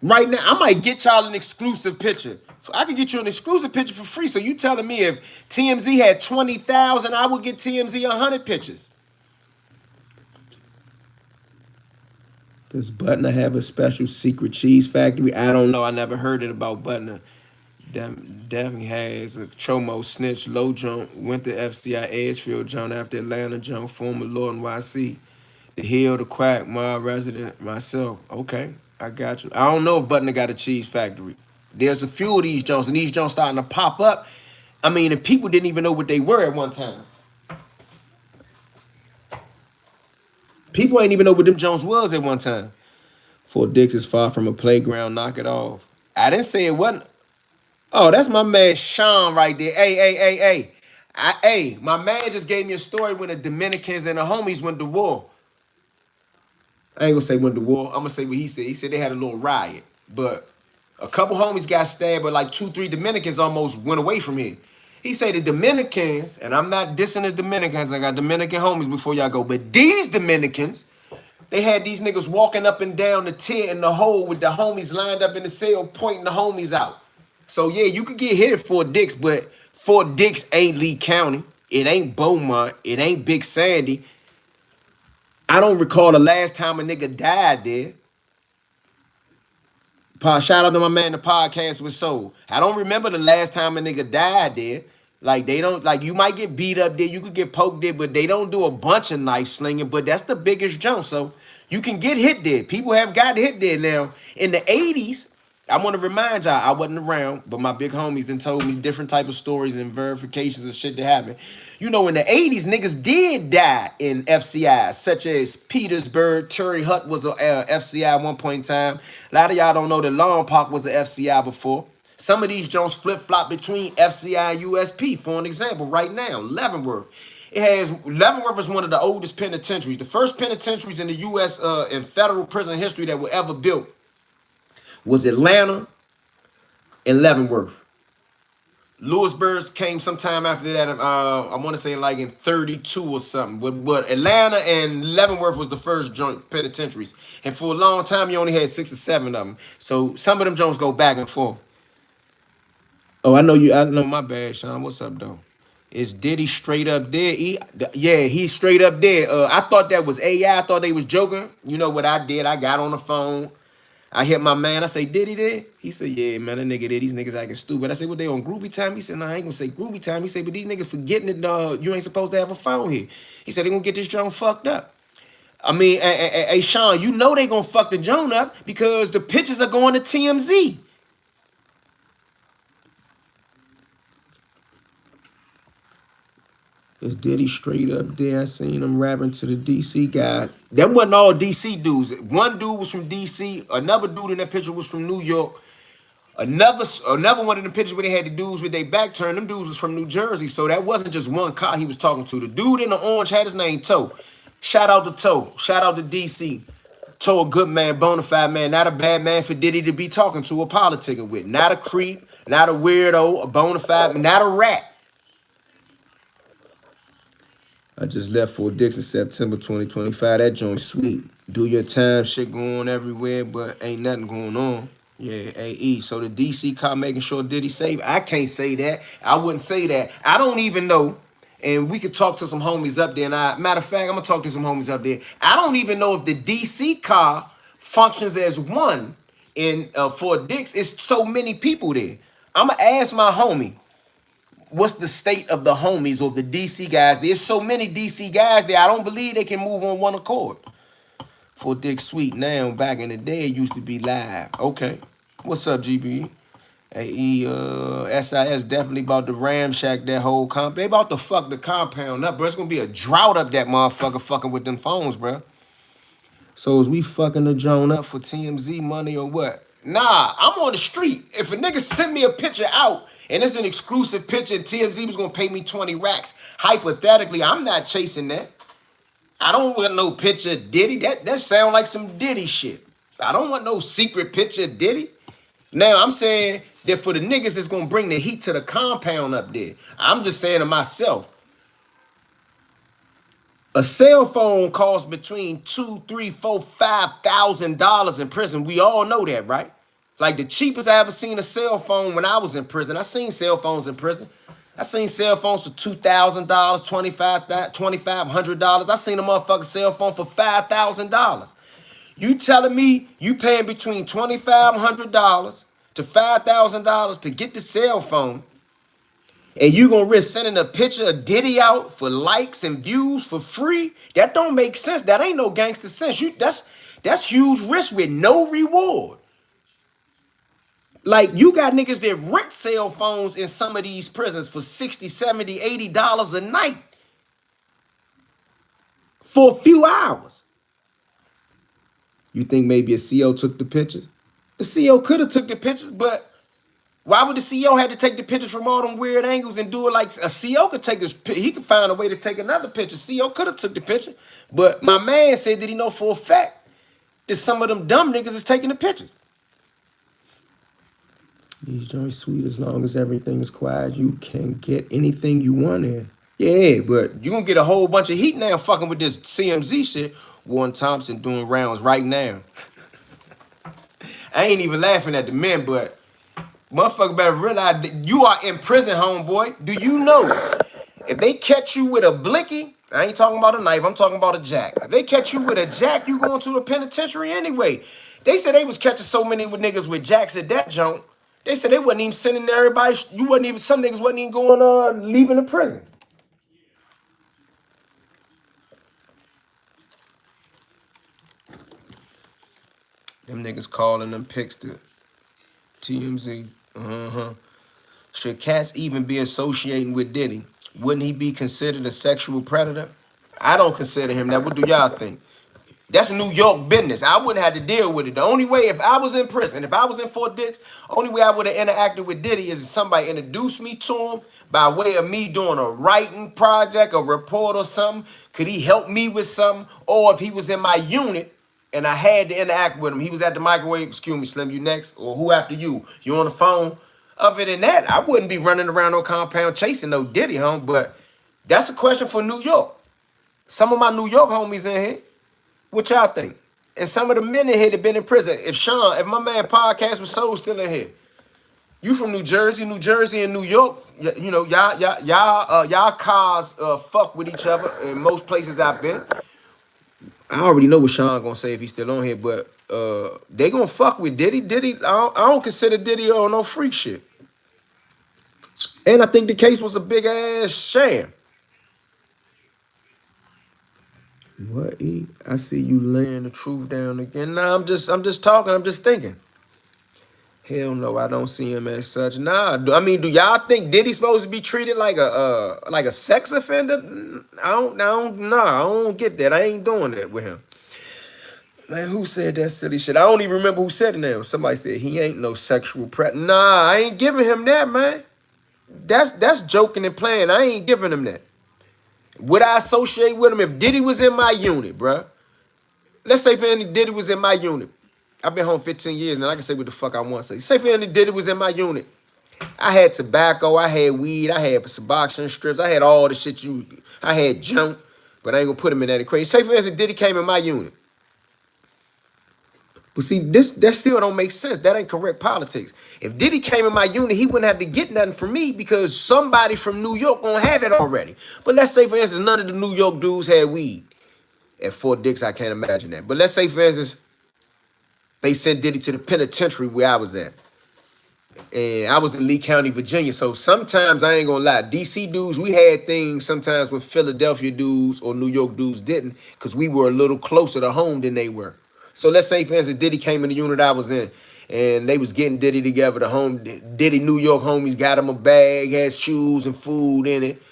Right now, I might get y'all an exclusive picture. I could get you an exclusive picture for free. So you telling me if TMZ had 20,000, I would get TMZ 100 pictures. Does Butner have a special secret cheese factory? I don't know. I never heard it about Butner. Definitely has a Chomo snitch, low jump, went to FCI Edgefield jump after Atlanta jump, former Lord NYC. The Hill, the Quack, my resident, myself. Okay, I got you. I don't know if Butner got a cheese factory. There's a few of these Jones, and these Jones starting to pop up. I mean, and people didn't even know what they were at one time. People ain't even know what them Jones was at one time. Fort Dix is far from a playground. Knock it off. I didn't say it wasn't. Oh, that's my man Sean right there. Hey. Hey, my man just gave me a story when the Dominicans and the homies went to war. I ain't gonna say went to war. I'm gonna say what he said. He said they had a little riot, but a couple homies got stabbed, but like 2-3 Dominicans almost went away from here. He said the Dominicans, and I'm not dissing the Dominicans. I got Dominican homies before y'all go, but these Dominicans, they had these niggas walking up and down the tier in the hole with the homies lined up in the cell, pointing the homies out. So yeah, you could get hit at Fort Dix, but Fort Dix ain't Lee County. It ain't Beaumont. It ain't Big Sandy. I don't recall the last time a nigga died there. Shout out to my man, the podcast with Soul. I don't remember the last time a nigga died there. Like they don't, like you might get beat up there, you could get poked there, but they don't do a bunch of knife slinging, but that's the biggest jump. So you can get hit there. People have got hit there now. In the 80s, I want to remind y'all, I wasn't around, but my big homies then told me different type of stories and verifications of shit that happened. You know, in the 80s, niggas did die in FCI, such as Petersburg. Terry Hutt was a FCI at one point in time. A lot of y'all don't know that Long Park was a FCI before. Some of these Jones flip-flop between FCI and USP. For an example, right now, Leavenworth. Leavenworth is one of the oldest penitentiaries. The first penitentiaries in the U.S. In federal prison history that were ever built was Atlanta and Leavenworth. Lewisburg came sometime after that. I want to say like in 32 or something. But Atlanta and Leavenworth was the first joint penitentiaries. And for a long time, you only had 6 or 7 of them. So some of them Jones go back and forth. Oh, I know you. I know my bad, Sean. What's up, though? Is Diddy straight up there? Yeah, he's straight up there. I thought that was AI. I thought they was joking. You know what I did? I got on the phone. I hit my man. I say, Diddy there? He said, yeah, man, that nigga there. These niggas acting stupid. I said, what, they on groupie time? He said, no, I ain't gonna say groupie time. He said, but these niggas forgetting that you ain't supposed to have a phone here. He said, they gonna get this joint fucked up. I mean, hey, Sean, you know they gonna fuck the joint up because the pictures are going to TMZ. Is Diddy straight up there? I seen him rapping to the DC guy. That wasn't all DC dudes. One dude was from DC. Another dude in that picture was from New York. Another one in the picture where they had the dudes with their back turned. Them dudes was from New Jersey. So that wasn't just one car he was talking to. The dude in the orange had his name Toe. Shout out to Toe. Shout out to DC. Toe, a good man, bona fide man. Not a bad man for Diddy to be talking to or politicking with. Not a creep. Not a weirdo. A bona fide. Not a rat. I just left Fort Dix in September 2025. That joint sweet. Do your time, shit going everywhere, but ain't nothing going on. Yeah, AE. So the DC cop making sure Diddy safe. I can't say that. I wouldn't say that. I don't even know. And we could talk to some homies up there. And matter of fact, I'm gonna talk to some homies up there. I don't even know if the DC car functions as one in Fort Dix. It's so many people there. I'm gonna ask my homie. What's the state of the homies or the DC guys? There's so many DC guys there. I don't believe they can move on one accord. Fort Dix Sweet now. Back in the day, it used to be live. Okay. What's up, GB? Hey, SIS definitely about to ramshack that whole comp. They about to fuck the compound up, bro. It's gonna be a drought up that motherfucker fucking with them phones, bro. So is we fucking the drone up for TMZ money or what? Nah, I'm on the street. If a nigga send me a picture out and it's an exclusive picture and TMZ was gonna pay me 20 racks, hypothetically, I'm not chasing that. I don't want no picture of Diddy. That sound like some Diddy shit. I don't want no secret picture of Diddy. Now I'm saying that for the niggas that's gonna bring the heat to the compound up there. I'm just saying to myself, a cell phone costs between $2, $3, $4, $5,000 in prison. We all know that, right? Like the cheapest I ever seen a cell phone when I was in prison. I seen cell phones in prison. I seen cell phones for $2,000, $2,500. I seen a motherfucking cell phone for $5,000. You telling me you paying between $2,500 to $5,000 to get the cell phone, and you gonna risk sending a picture of Diddy out for likes and views for free? That don't make sense. That ain't no gangster sense. That's huge risk with no reward. Like you got niggas that rent cell phones in some of these prisons for 60, 70, $80 a night for a few hours. You think maybe a CO took the pictures? The CO could have took the pictures, but why would the CO have to take the pictures from all them weird angles and do it like a CO could take he could find a way to take another picture. CO could have took the picture, but my man said that he know for a fact that some of them dumb niggas is taking the pictures. These joints sweet as long as everything is quiet. You can get anything you want in. Yeah, but you gonna get a whole bunch of heat now fucking with this CMZ shit. Warren Thompson doing rounds right now. I ain't even laughing at the men, but motherfucker better realize that you are in prison, homeboy. Do you know if they catch you with a blicky, I ain't talking about a knife, I'm talking about a jack. If they catch you with a jack, you going to the penitentiary anyway. They said they was catching so many with niggas with jacks at that junk. They said they wasn't even sending everybody, some niggas wasn't even going, leaving the prison. Them niggas calling them pics to TMZ. Should Cats even be associating with Diddy? Wouldn't he be considered a sexual predator? I don't consider him that. What do y'all think? That's New York business. I wouldn't have to deal with it. The only way, if I was in prison, if I was in Fort Dix, only way I would have interacted with Diddy is if somebody introduced me to him by way of me doing a writing project, a report or something. Could he help me with something? Or if he was in my unit and I had to interact with him, he was at the microwave, excuse me, Slim, you next? Or who after you? You on the phone? Other than that, I wouldn't be running around no compound chasing no Diddy, home. But that's a question for New York. Some of my New York homies in here. What y'all think? And some of the men in here that been in prison. If my man Podcast was Soul still in here, you from New Jersey and New York, you know, y'all cars fuck with each other in most places I've been. I already know what Sean gonna say if he's still on here, but they gonna fuck with Diddy. Diddy, I don't consider Diddy on no freak shit. And I think the case was a big ass sham. What, E? I see you laying the truth down again. Nah, I'm just talking. I'm just thinking. Hell no, I don't see him as such. Nah, I mean, do y'all think Diddy's supposed to be treated like a sex offender? I don't get that. I ain't doing that with him. Man, who said that silly shit? I don't even remember who said it now. Somebody said he ain't no sexual predator. Nah, I ain't giving him that, man. That's joking and playing. I ain't giving him that. Would I associate with him if Diddy was in my unit, bruh? Let's say for any Diddy was in my unit. I've been home 15 years now. I can say what the fuck I want to say. Say for any Diddy was in my unit. I had tobacco, I had weed, I had Suboxone strips, I had all the shit I had junk, but I ain't gonna put him in that equation. Say for instance, Diddy came in my unit. But see, that still don't make sense. That ain't correct politics. If Diddy came in my unit, he wouldn't have to get nothing from me because somebody from New York gonna have it already. But let's say, for instance, none of the New York dudes had weed. At Fort Dix, I can't imagine that. But let's say, for instance, they sent Diddy to the penitentiary where I was at. And I was in Lee County, Virginia. So sometimes, I ain't gonna lie, DC dudes, we had things sometimes with Philadelphia dudes or New York dudes didn't because we were a little closer to home than they were. So let's say, for instance, Diddy came in the unit I was in, and they was getting Diddy together. The Diddy New York homies got him a bag, had shoes and food in it.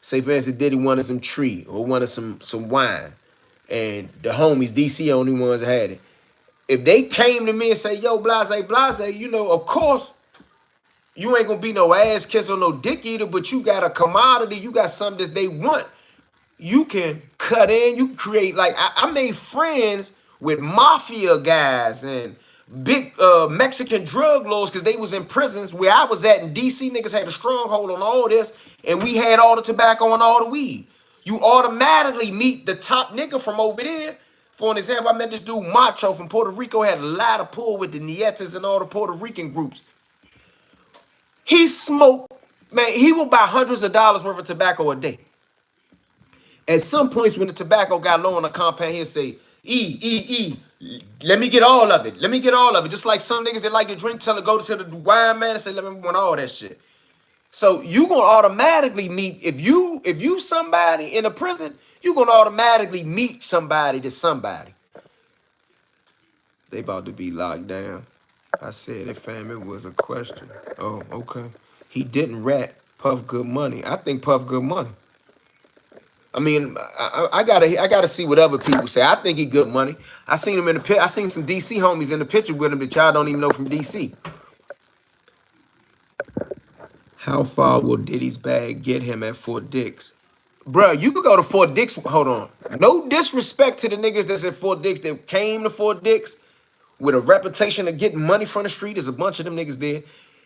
Say, for instance, Diddy wanted some tree or wanted some wine, and the homies, DC, only ones that had it. If they came to me and say, yo, blase, you know, of course, you ain't gonna be no ass kiss or no dick eater, but you got a commodity, you got something that they want. You can cut in, you can create, like, I made friends with mafia guys and big Mexican drug lords because they was in prisons where I was at in DC. Niggas had a stronghold on all this, and we had all the tobacco and all the weed. You automatically meet the top nigga from over there. For an example, I met this dude Macho from Puerto Rico, had a lot of pull with the Nietas and all the Puerto Rican groups. He smoked, man, he will buy hundreds of dollars worth of tobacco a day. At some points when the tobacco got low on the compound, he'll say, let me get all of it. Let me get all of it. Just like some niggas that like to drink, tell her go to the wine man and say, let me want all that shit. So you gonna automatically meet, if you somebody in a prison, you gonna automatically meet somebody to somebody. They about to be locked down. I said it, fam, it was a question. Oh, okay. He didn't rat Puff Good Money. I think Puff Good Money. I mean, I gotta see what other people say. I think he good money. I seen him in the pit. I seen some DC homies in the picture with him that y'all don't even know from DC. How far will Diddy's bag get him at Fort Dix? Bruh, you could go to Fort Dix. Hold on. No disrespect to the niggas that's at Fort Dix that came to Fort Dix with a reputation of getting money from the street. There's a bunch of them niggas there.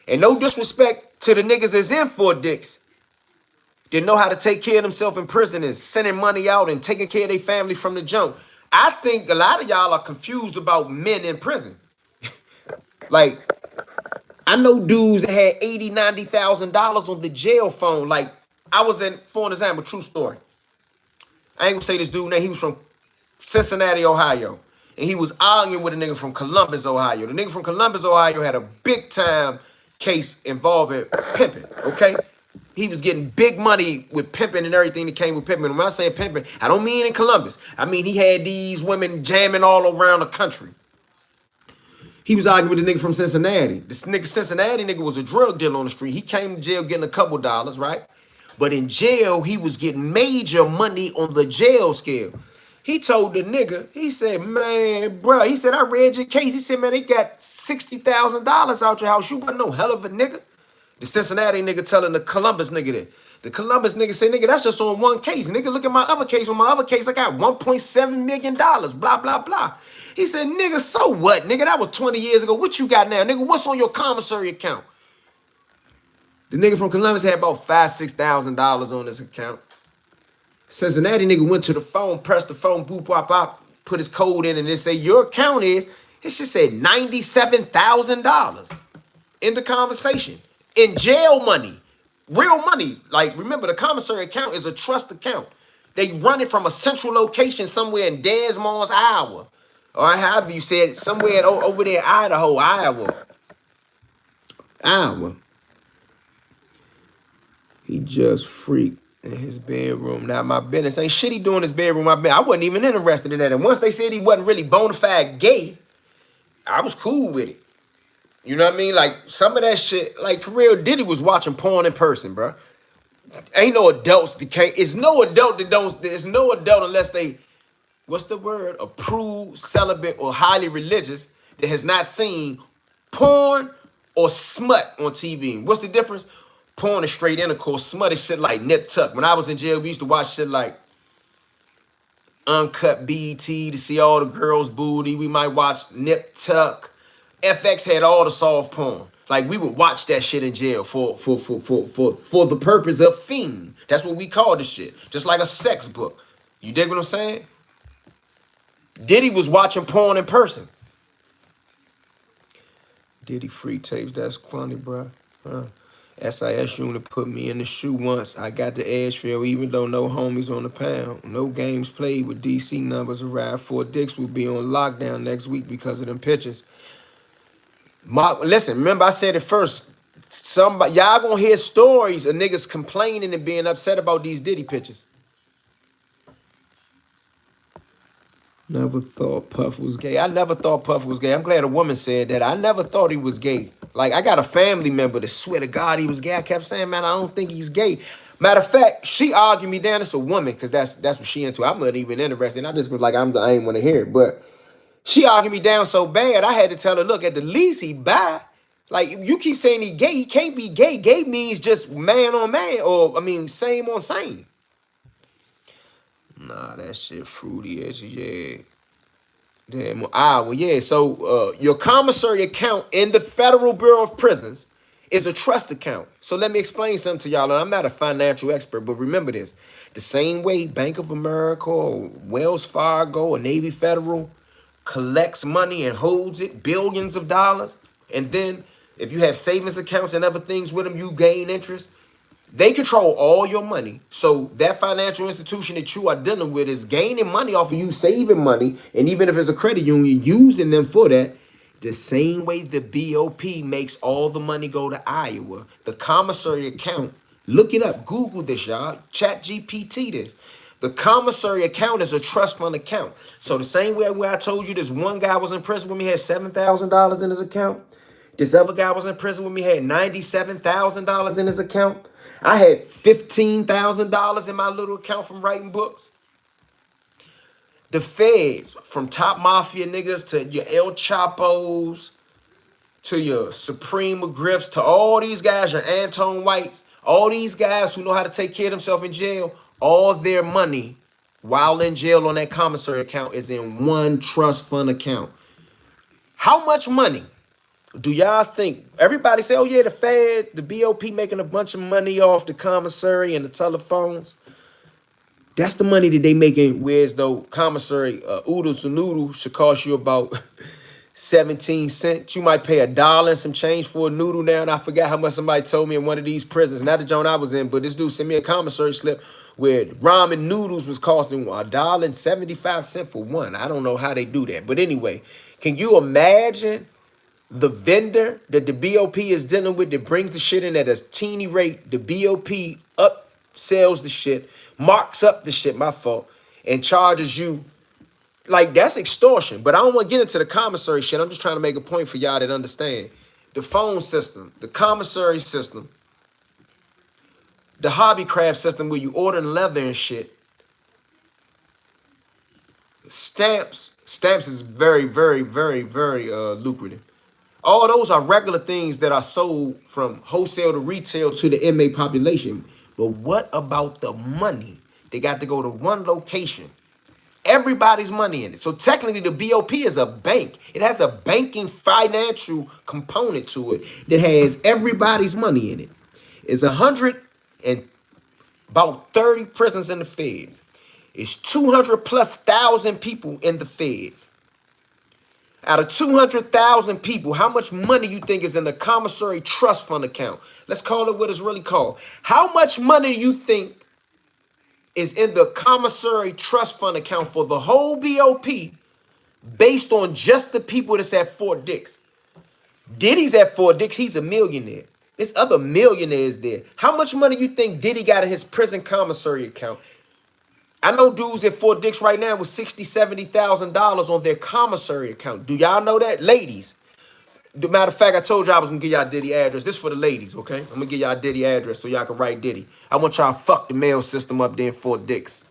And no disrespect to the niggas that's in Fort Dix. They know how to take care of themselves in prison and sending money out and taking care of their family from the jump. I think a lot of y'all are confused about men in prison. Like, I know dudes that had $80,000, $90,000 on the jail phone. Like, I was in, for an example, true story. I ain't gonna say this dude name. He was from Cincinnati, Ohio. And he was arguing with a nigga from Columbus, Ohio. The nigga from Columbus, Ohio had a big time case involving pimping, okay? He was getting big money with pimping and everything that came with pimping. When I say pimping, I don't mean in Columbus. I mean he had these women jamming all around the country. He was arguing with the nigga from Cincinnati. This nigga Cincinnati nigga was a drug dealer on the street. He came to jail getting a couple dollars, right? But in jail, he was getting major money on the jail scale. He told the nigga, he said, man, bro, he said, I read your case. He said, man, they got $60,000 out your house. You wasn't no hell of a nigga. The Cincinnati nigga telling the Columbus nigga that. The Columbus nigga say, nigga, that's just on one case. Nigga, look at my other case. On my other case, I got $1.7 million, blah, blah, blah. He said, nigga, so what? Nigga, that was 20 years ago. What you got now? Nigga, what's on your commissary account? The nigga from Columbus had about $5,000, $6,000 on his account. Cincinnati nigga went to the phone, pressed the phone, boop, bop, bop, put his code in, and it say, your account is, it should say $97,000 in the conversation. In jail money, real money. Like, remember, the commissary account is a trust account. They run it from a central location somewhere in Des Moines, Iowa. Or however you said, somewhere over there in Idaho, Iowa. He just freaked in his bedroom. Now, my business ain't shit he doing in his bedroom. I wasn't even interested in that. And once they said he wasn't really bona fide gay, I was cool with it. You know what I mean? Like, some of that shit, like, for real, Diddy was watching porn in person, bro. Ain't no adults that can't, it's no adult that don't, there's no adult unless they, what's the word? Approved, celibate, or highly religious that has not seen porn or smut on TV. What's the difference? Porn is straight intercourse. Smut is shit like Nip Tuck. When I was in jail, we used to watch shit like Uncut BET to see all the girls' booty. We might watch Nip Tuck. FX had all the soft porn. Like, we would watch that shit in jail for the purpose of fiend. That's what we call this shit. Just like a sex book. You dig what I'm saying? Diddy was watching porn in person. Diddy free tapes. That's funny, bro. SIS unit put me in the shoe once. I got to Edgefield, even though no homies on the pound. No games played with DC numbers arrived. Fort Dix will be on lockdown next week because of them pictures. Listen, remember I said it first. Somebody, y'all gonna hear stories of niggas complaining and being upset about these Diddy pictures. Never thought Puff was gay. I never thought Puff was gay. I'm glad a woman said that. I never thought he was gay. Like, I got a family member that swear to God he was gay. I kept saying, man, I don't think he's gay. Matter of fact, she argued me down. It's a woman, because that's what she into. I'm not even interested. I just was like, I ain't want to hear it. But she argued me down so bad, I had to tell her, look, at the least he bi. Like, you keep saying he gay. He can't be gay. Gay means just man on man, or, I mean, same on same. Nah, that shit fruity as yeah. Damn. Well, yeah. So your commissary account in the Federal Bureau of Prisons is a trust account. So let me explain something to y'all. And I'm not a financial expert, but remember this: the same way Bank of America or Wells Fargo or Navy Federal collects money and holds it, billions of dollars, and then if you have savings accounts and other things with them, you gain interest. They control all your money. So that financial institution that you are dealing with is gaining money off of you saving money. And even if it's a credit union, using them for that. The same way the BOP makes all the money go to Iowa, the commissary account, look it up, Google this, y'all, Chat GPT this. The commissary account is a trust fund account. So the same way where I told you this one guy was in prison when he had $7,000 in his account, this other guy was in prison when he had $97,000 in his account. I had $15,000 in my little account from writing books. The feds, from top mafia niggas to your El Chapos, to your Supreme McGriffs, to all these guys, your Anton Whites, all these guys who know how to take care of themselves in jail, all their money while in jail on that commissary account is in one trust fund account. How much money do y'all think? Everybody say, oh yeah, the Fed, the BOP making a bunch of money off the commissary and the telephones. That's the money that they making, whereas though commissary oodles and noodles should cost you about 17 cents. You might pay $1 and some change for a noodle now. And I forgot how much somebody told me in one of these prisons. Not the joint I was in, but this dude sent me a commissary slip where ramen noodles was costing $1.75 for one. I don't know how they do that. But anyway, can you imagine the vendor that the BOP is dealing with that brings the shit in at a teeny rate? The BOP upsells the shit, marks up the shit, my fault, and charges you. Like, that's extortion. But I don't want to get into the commissary shit. I'm just trying to make a point for y'all that understand. The phone system, the commissary system, the hobby craft system where you order leather and shit. Stamps is very, very, very, very lucrative. All those are regular things that are sold from wholesale to retail to the inmate population. But what about the money? They got to go to one location. Everybody's money in it. So technically the BOP is a bank. It has a banking financial component to it that has everybody's money in it. It's 100 and about 30 prisons in the feds. It's 200 plus thousand people in the feds. Out of 200,000 people, how much money you think is in the commissary trust fund account? Let's call it what it's really called. How much money do you think is in the commissary trust fund account for the whole BOP based on just the people that's at Fort Dix? Diddy's at Fort Dix. He's a millionaire. There's other millionaires there. How much money you think Diddy got in his prison commissary account? I know dudes at Fort Dix right now with $60,000, $70,000 on their commissary account. Do y'all know that? Ladies. Matter of fact, I told y'all I was gonna give y'all Diddy address. This for the ladies, okay? I'm gonna give y'all Diddy address so y'all can write Diddy. I want y'all to fuck the mail system up there in Fort Dix.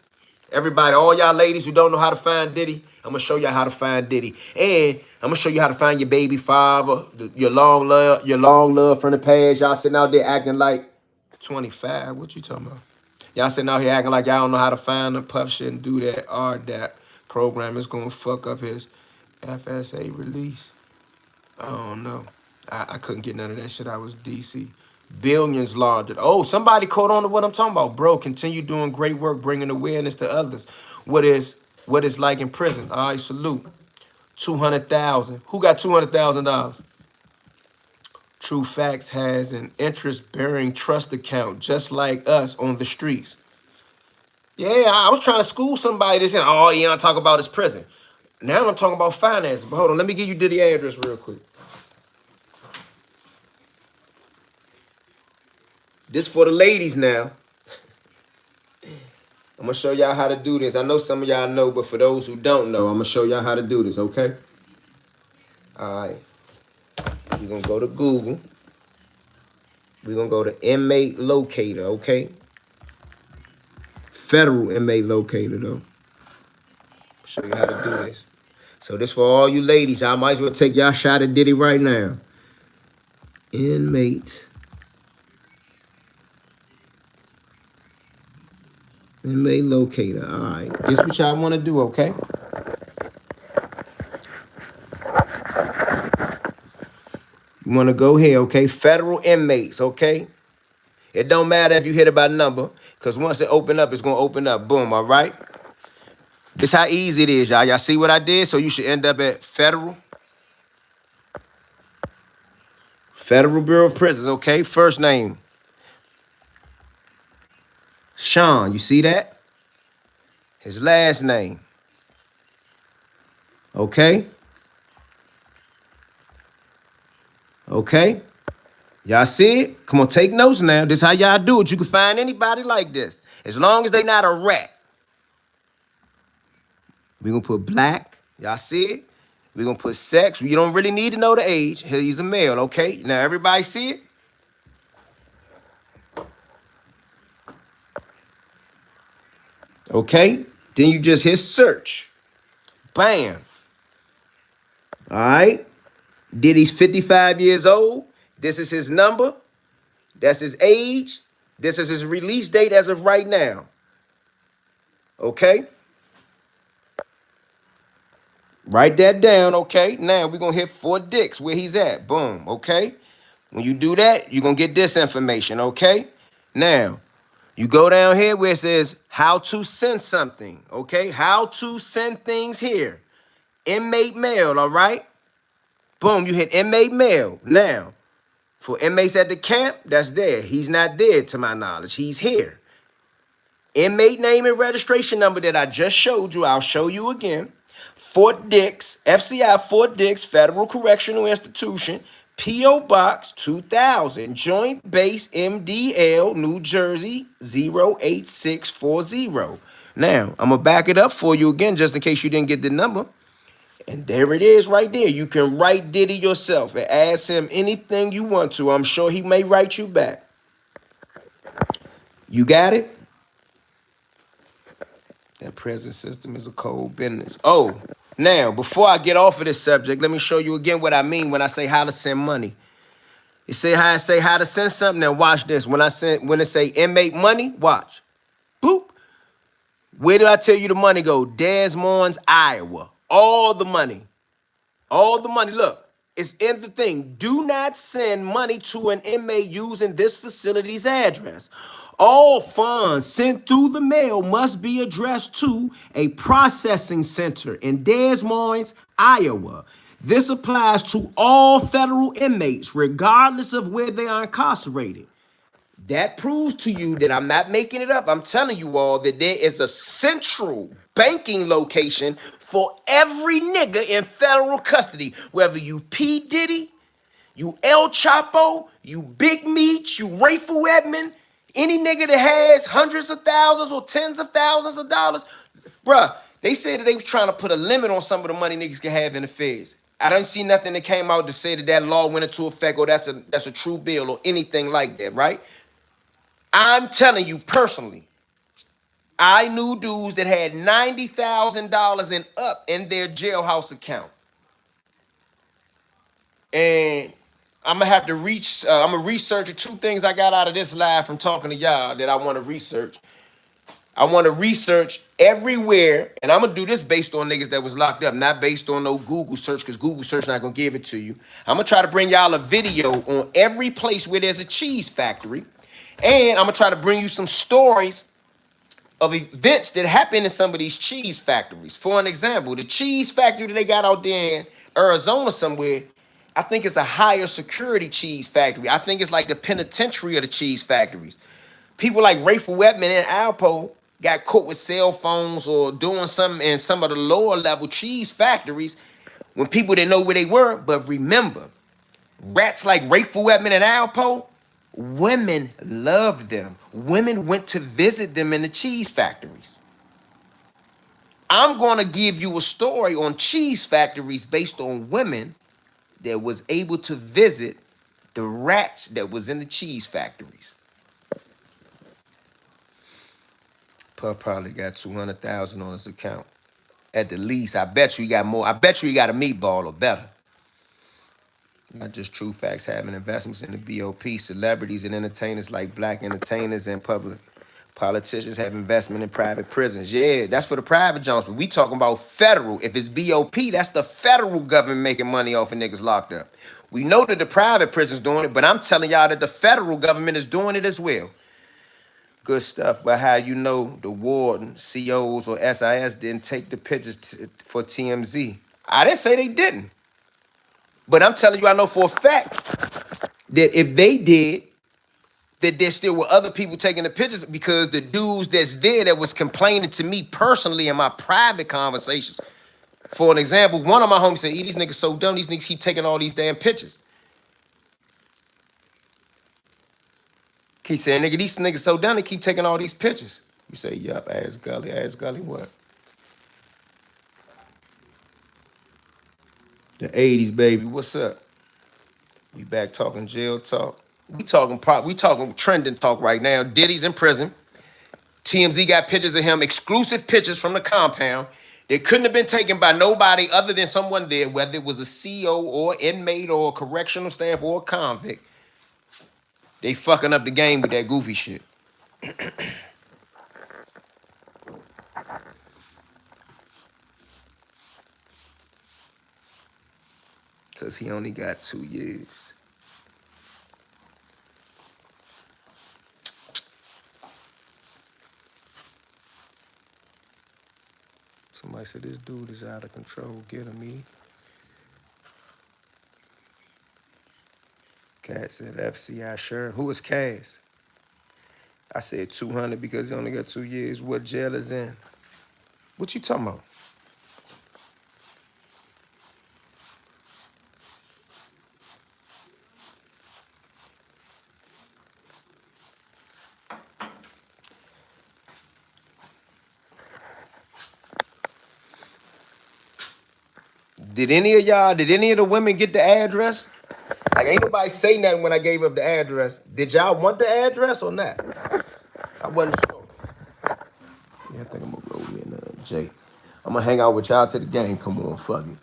Everybody, all y'all ladies who don't know how to find Diddy, I'm gonna show y'all how to find Diddy. And I'm gonna show you how to find your baby father, your long love from the past. Y'all sitting out there acting like 25. What you talking about? Y'all sitting out here acting like y'all don't know how to find the puff shit and do that. That program is gonna fuck up his FSA release. I don't know. I couldn't get none of that shit. I was DC. Billions laundered. Oh, somebody caught on to what I'm talking about. Bro, continue doing great work, bringing awareness to others. What is like in prison. All right, salute. 200,000. Who got $200,000? True Facts has an interest-bearing trust account, just like us on the streets. Yeah, I was trying to school somebody that's saying, oh, yeah, I'm talking about his prison. Now I'm talking about finances. But hold on, let me give you Diddy address real quick. This for the ladies now. I'm going to show y'all how to do this. I know some of y'all know, but for those who don't know, I'm going to show y'all how to do this, okay? All right. You're going to go to Google. We're going to go to inmate locator, okay? Federal inmate locator, though. Show you how to do this. So this for all you ladies. I might as well take y'all shot at Diddy right now. Inmate locator. All right. This what y'all want to do, okay? You want to go here, okay? Federal inmates, okay? It don't matter if you hit it by number, because once it open up, it's going to open up. Boom, all right? This how easy it is, y'all. Y'all see what I did? So you should end up at Federal Bureau of Prisons, okay? First name, Sean. You see that? His last name, okay? Okay? Y'all see it? Come on, take notes now. This how y'all do it. You can find anybody like this. As long as they not a rat. We're going to put black. Y'all see it? We're going to put sex. You don't really need to know the age. He's a male, okay? Now, everybody see it? Okay? Then you just hit search. Bam. All right? Diddy's 55 years old. This is his number. That's his age. This is his release date as of right now. Okay? Write that down, okay? Now we're going to hit Fort Dix, where he's at. Boom, okay? When you do that, you're going to get this information, okay? Now, you go down here where it says how to send something, okay? How to send things here. Inmate mail, all right? Boom, you hit inmate mail. Now, for inmates at the camp, that's there. He's not there to my knowledge. He's here. Inmate name and registration number that I just showed you, I'll show you again. Fort Dix, FCI Fort Dix, Federal Correctional Institution, P.O. Box 2000, Joint Base MDL, New Jersey 08640. Now, I'm going to back it up for you again just in case you didn't get the number. And there it is right there. You can write Diddy yourself and ask him anything you want to. I'm sure he may write you back. You got it? That prison system is a cold business. Oh, now, before I get off of this subject, let me show you again what I mean when I say how to send money. You say how I say how to send something, now watch this. When it say inmate money, watch. Boop. Where did I tell you the money go? Des Moines, Iowa. All the money. All the money. Look, it's in the thing. Do not send money to an inmate using this facility's address. All funds sent through the mail must be addressed to a processing center in Des Moines, Iowa. This applies to all federal inmates, regardless of where they are incarcerated. That proves to you that I'm not making it up. I'm telling you all that there is a central banking location for every nigga in federal custody, whether you P. Diddy, you El Chapo, you Big Meech, you Rayful Edmond, any nigga that has hundreds of thousands or tens of thousands of dollars. Bruh, they said that they was trying to put a limit on some of the money niggas can have in the feds. I don't see nothing that came out to say that that law went into effect or that's a true bill or anything like that, right? I'm telling you personally, I knew dudes that had $90,000 and up in their jailhouse account. And I'm gonna have to I'm gonna research two things I got out of this live from talking to y'all that I want to research. I want to research everywhere, and I'm gonna do this based on niggas that was locked up, not based on no Google search, because Google search not gonna give it to you. I'm gonna try to bring y'all a video on every place where there's a cheese factory, and I'm gonna try to bring you some stories of events that happen in some of these cheese factories. For an example, the cheese factory that they got out there in Arizona somewhere, I think it's a higher security cheese factory. I think it's like the penitentiary of the cheese factories. People like Rayful Edmond and Alpo got caught with cell phones or doing something in some of the lower level cheese factories when people didn't know where they were. But remember, rats like Rayful Edmond and Alpo, women loved them. Women went to visit them in the cheese factories. I'm going to give you a story on cheese factories based on women that was able to visit the rats that was in the cheese factories. Puff probably got 200,000 on his account. At the least, I bet you he got more. I bet you he got a meatball or better. Not just true facts, having investments in the BOP. Celebrities and entertainers like black entertainers and public politicians have investment in private prisons. Yeah, that's for the private jobs, but we talking about federal. If it's BOP, that's the federal government making money off of niggas locked up. We know that the private prison's doing it, but I'm telling y'all that the federal government is doing it as well. Good stuff. But how you know the warden, COs, or SIS didn't take the pictures for TMZ? I didn't say they didn't. But I'm telling you, I know for a fact that if they did, that there still were other people taking the pictures, because the dudes that's there that was complaining to me personally in my private conversations. For an example, one of my homies said, these niggas so dumb, these niggas keep taking all these damn pictures. Keep saying, nigga, these niggas so dumb, they keep taking all these pictures. You say, yup, ask Gully what? The 80s, baby, what's up? We back talking jail talk. We talking trending talk right now. Diddy's in prison. TMZ got pictures of him, exclusive pictures from the compound. They couldn't have been taken by nobody other than someone there, whether it was a CO or inmate or correctional staff or a convict. They fucking up the game with that goofy shit. Because he only got 2 years. Somebody said, this dude is out of control. Get him, E. Cat said, FCI, sure. Who is Cass? I said 200 because he only got 2 years. What jail is in? What you talking about? Did any of the women get the address? Like, ain't nobody say nothing when I gave up the address. Did y'all want the address or not? I wasn't sure. Yeah, I think I'm gonna roll me in Jay. I'm gonna hang out with y'all till the game come on. Fuck it.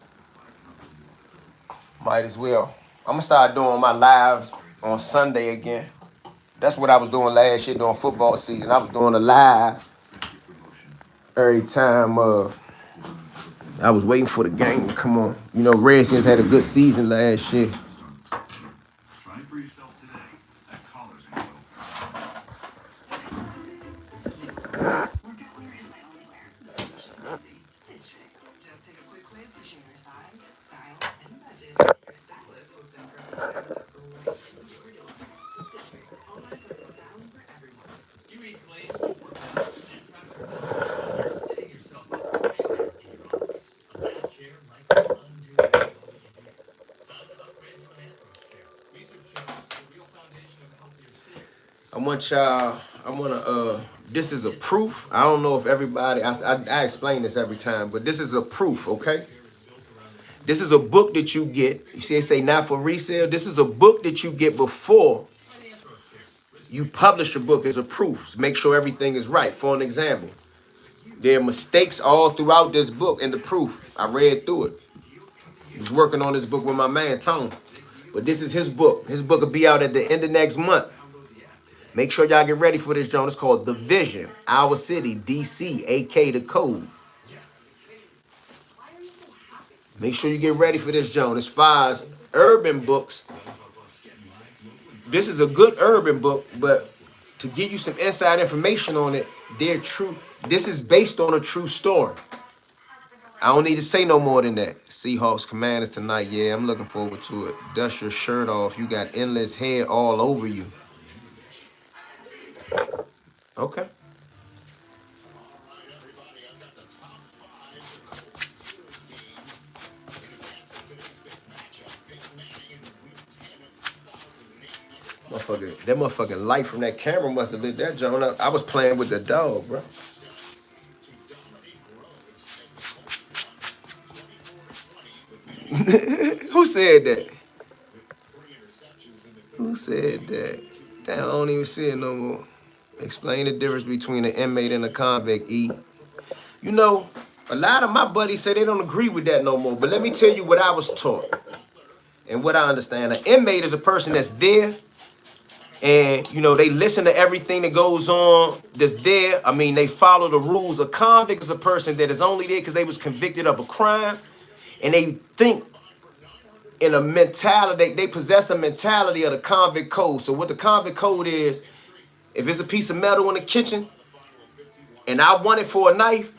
Might as well. I'm gonna start doing my lives on Sunday again. That's what I was doing last year during football season. I was doing a live every time I was waiting for the game to come on. You know, Redskins had a good season last year. Try for yourself today at Collars & Co. Workout wear is my only wear. Stitch Fix. Just take a quick quiz to share your size, style, and budget. Your stylist will send personalized looks right to your door. Stitch Fix. All my personal styling for everyone. You eat clean, work out, and try for you're setting yourself up for failure in your office. A bad chair might undo your injury. Time to upgrade to an Anthros chair. Research shows the real foundation of a healthier skin. This is a proof. I don't know if everybody, I explain this every time, but this is a proof, okay? This is a book that you get. You see, they say not for resale. This is a book that you get before you publish a book as a proof. So make sure everything is right. For an example, there are mistakes all throughout this book in the proof. I read through it. I was working on this book with my man, Tone. But this is his book. His book will be out at the end of next month. Make sure y'all get ready for this, John. It's called The Vision, Our City, DC, AK The Code. Make sure you get ready for this, John. As far as urban books, this is a good urban book, but to give you some inside information on it, they're true. This is based on a true story. I don't need to say no more than that. Seahawks Commanders tonight. Yeah, I'm looking forward to it. Dust your shirt off. You got endless hair all over you. Okay. That motherfucking light from that camera must have lit that joint up. I was playing with the dog, bro. Who said that? Who said that? Damn, I don't even see it no more. Explain the difference between an inmate and a convict, E. You know, a lot of my buddies say they don't agree with that no more. But let me tell you what I was taught and what I understand. An inmate is a person that's there and, you know, they listen to everything that goes on that's there. I mean, they follow the rules. A convict is a person that is only there because they was convicted of a crime and they think in a mentality, they possess a mentality of the convict code. So what the convict code is, if it's a piece of metal in the kitchen and I want it for a knife,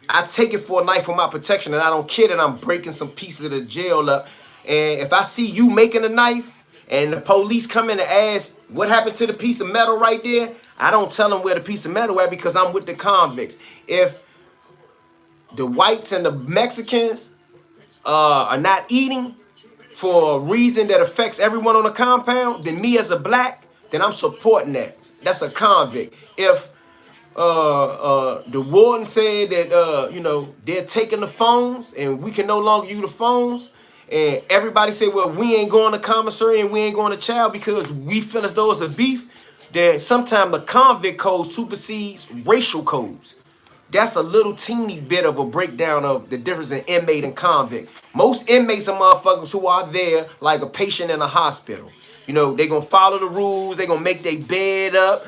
I take it for a knife for my protection, and I don't care that I'm breaking some pieces of the jail up. And if I see you making a knife and the police come in and ask what happened to the piece of metal right there, I don't tell them where the piece of metal at because I'm with the convicts. If the whites and the Mexicans are not eating for a reason that affects everyone on the compound, then me as a black, then I'm supporting that. That's a convict. If the warden said that you know, they're taking the phones and we can no longer use the phones, and everybody said, well, we ain't going to commissary and we ain't going to child because we feel as though it's a beef, then sometimes the convict code supersedes racial codes. That's a little teeny bit of a breakdown of the difference in inmate and convict. Most inmates are motherfuckers who are there like a patient in a hospital. You know, they gonna follow the rules. They gonna make their bed up.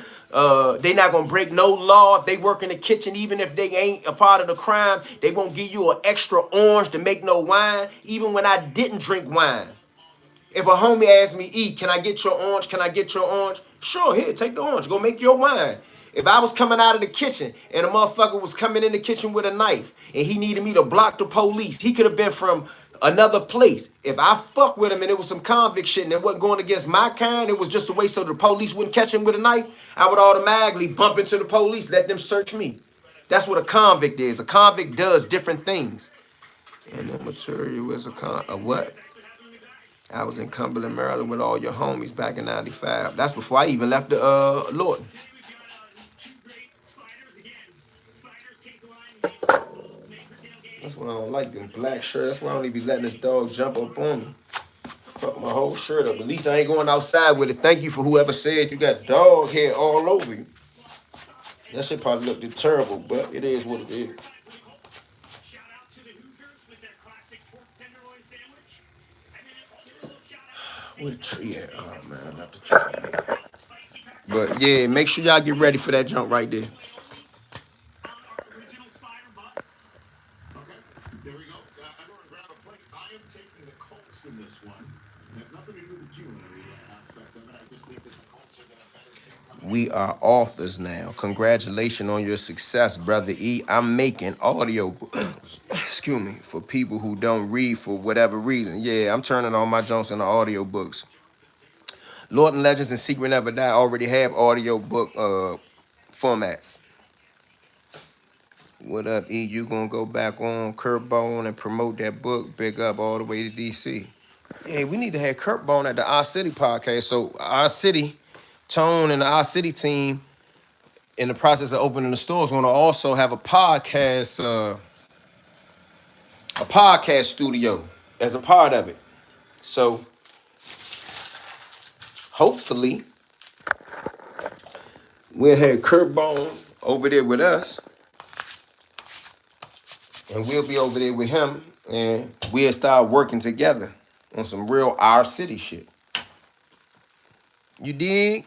They not gonna break no law. If they work in the kitchen, even if they ain't a part of the crime, they won't give you an extra orange to make no wine. Even when I didn't drink wine. If a homie asks me, E, can I get your orange? Can I get your orange? Sure, here, take the orange. Go make your wine. If I was coming out of the kitchen and a motherfucker was coming in the kitchen with a knife and he needed me to block the police, he could have been from another place. If I fuck with him and it was some convict shit and it wasn't going against my kind, it was just a way so the police wouldn't catch him with a knife, I would automatically bump into the police, let them search me. That's what a convict is. A convict does different things. And the material is a what? I was in Cumberland, Maryland with all your homies back in 95. That's before I even left the Lord. That's why I don't like them black shirts. That's why I don't even be letting this dog jump up on me. Fuck my whole shirt up. At least I ain't going outside with it. Thank you for whoever said you got dog hair all over you. That shit probably looked terrible, but it is what it is. Where the tree at? Oh man, I left the tree there. But yeah, make sure y'all get ready for that jump right there. We are authors now. Congratulations on your success, Brother E. I'm making audio, excuse me, for people who don't read for whatever reason. Yeah, I'm turning all my jumps into audio books. Lord and Legends and Secret Never Die already have audio book formats. What up, E? You gonna go back on Curtbone and promote that book? Big up all the way to DC. Yeah, we need to have Curtbone at the Our City podcast. So Our City, Tone and the Our City team, in the process of opening the store, is gonna also have a podcast studio as a part of it. So hopefully we'll have Curtbone over there with us. And we'll be over there with him, and we'll start working together on some real Our City shit. You dig?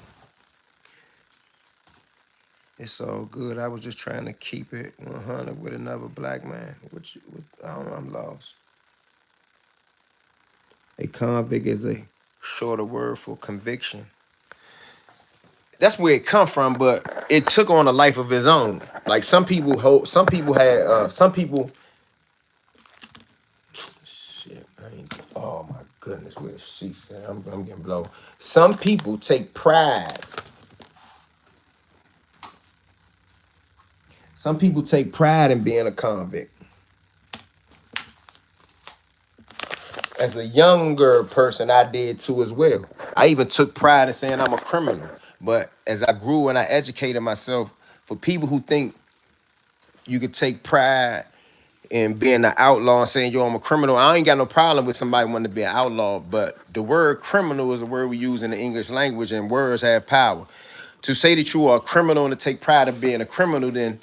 It's all good. I was just trying to keep it 100 with another black man. I don't know, I'm lost. A convict is a shorter word for conviction. That's where it come from, but it took on a life of its own. Like some people shit, oh my goodness, where the sheets at? I'm getting blown. Some people take pride. Some people take pride in being a convict. As a younger person, I did too as well. I even took pride in saying I'm a criminal. But as I grew and I educated myself, for people who think you could take pride in being an outlaw and saying, yo, I'm a criminal, I ain't got no problem with somebody wanting to be an outlaw, but the word criminal is a word we use in the English language, and words have power. To say that you are a criminal and to take pride in being a criminal, then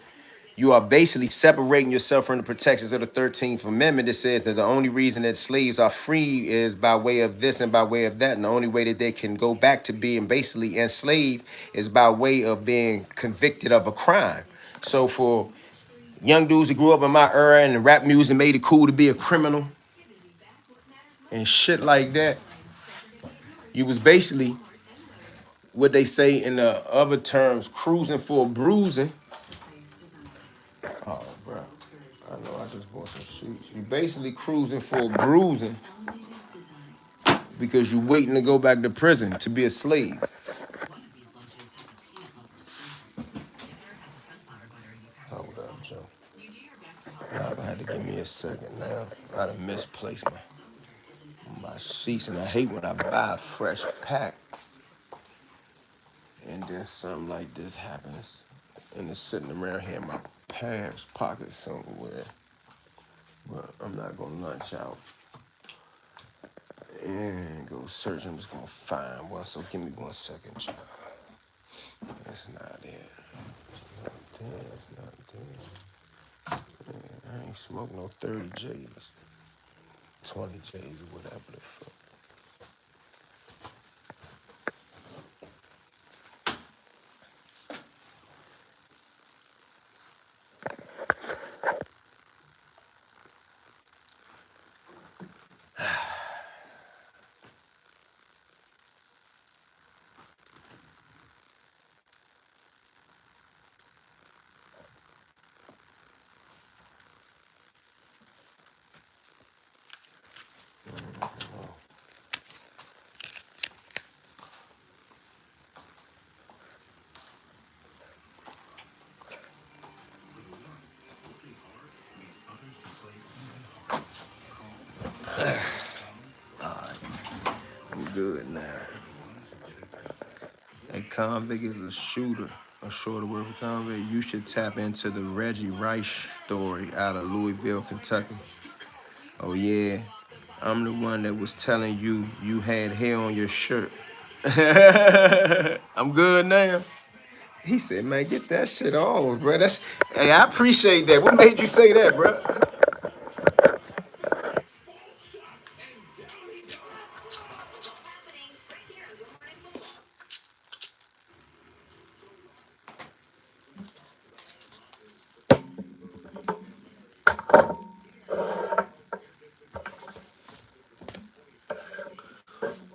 you are basically separating yourself from the protections of the 13th Amendment that says that the only reason that slaves are free is by way of this and by way of that. And the only way that they can go back to being basically enslaved is by way of being convicted of a crime. So for young dudes that grew up in my era and the rap music made it cool to be a criminal, and shit like that. You was basically what they say in the other terms, cruising for a bruising. Oh, bro. I know I just bought some sheets. You basically cruising for a bruising because you waiting to go back to prison to be a slave. Hold up, Joe. Y'all gonna have to give me a second now. I done misplaced my sheets, and I hate when I buy a fresh pack and then something like this happens and it's sitting around here in my pants pocket somewhere. But I'm not gonna lunch out and go search. I'm just gonna find one. So give me 1 second, child. That's not it. It's not there. Man, I ain't smoking no 30 J's, 20 J's, or whatever the fuck. I'm good now. A convict is a shooter, a shorter word for convict. You should tap into the Reggie Rice story out of Louisville, Kentucky. Oh yeah, I'm the one that was telling you you had hair on your shirt. I'm good now. He said, man, get that shit off, bro. Hey, I appreciate that. What made you say that, bro?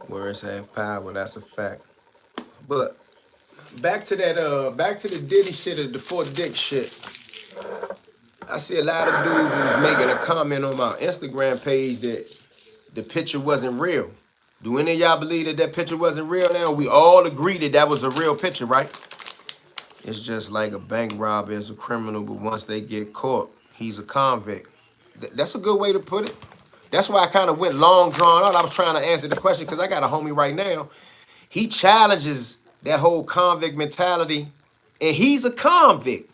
Words have power, that's a fact. But back to the Diddy shit or the Fort Dix shit. I see a lot of dudes who was making a comment on my Instagram page that the picture wasn't real. Do any of y'all believe that that picture wasn't real now? We all agree that that was a real picture, right? It's just like a bank robber is a criminal, but once they get caught, he's a convict. That's a good way to put it. That's why I kind of went long, drawn out. I was trying to answer the question because I got a homie right now. He challenges that whole convict mentality, and he's a convict,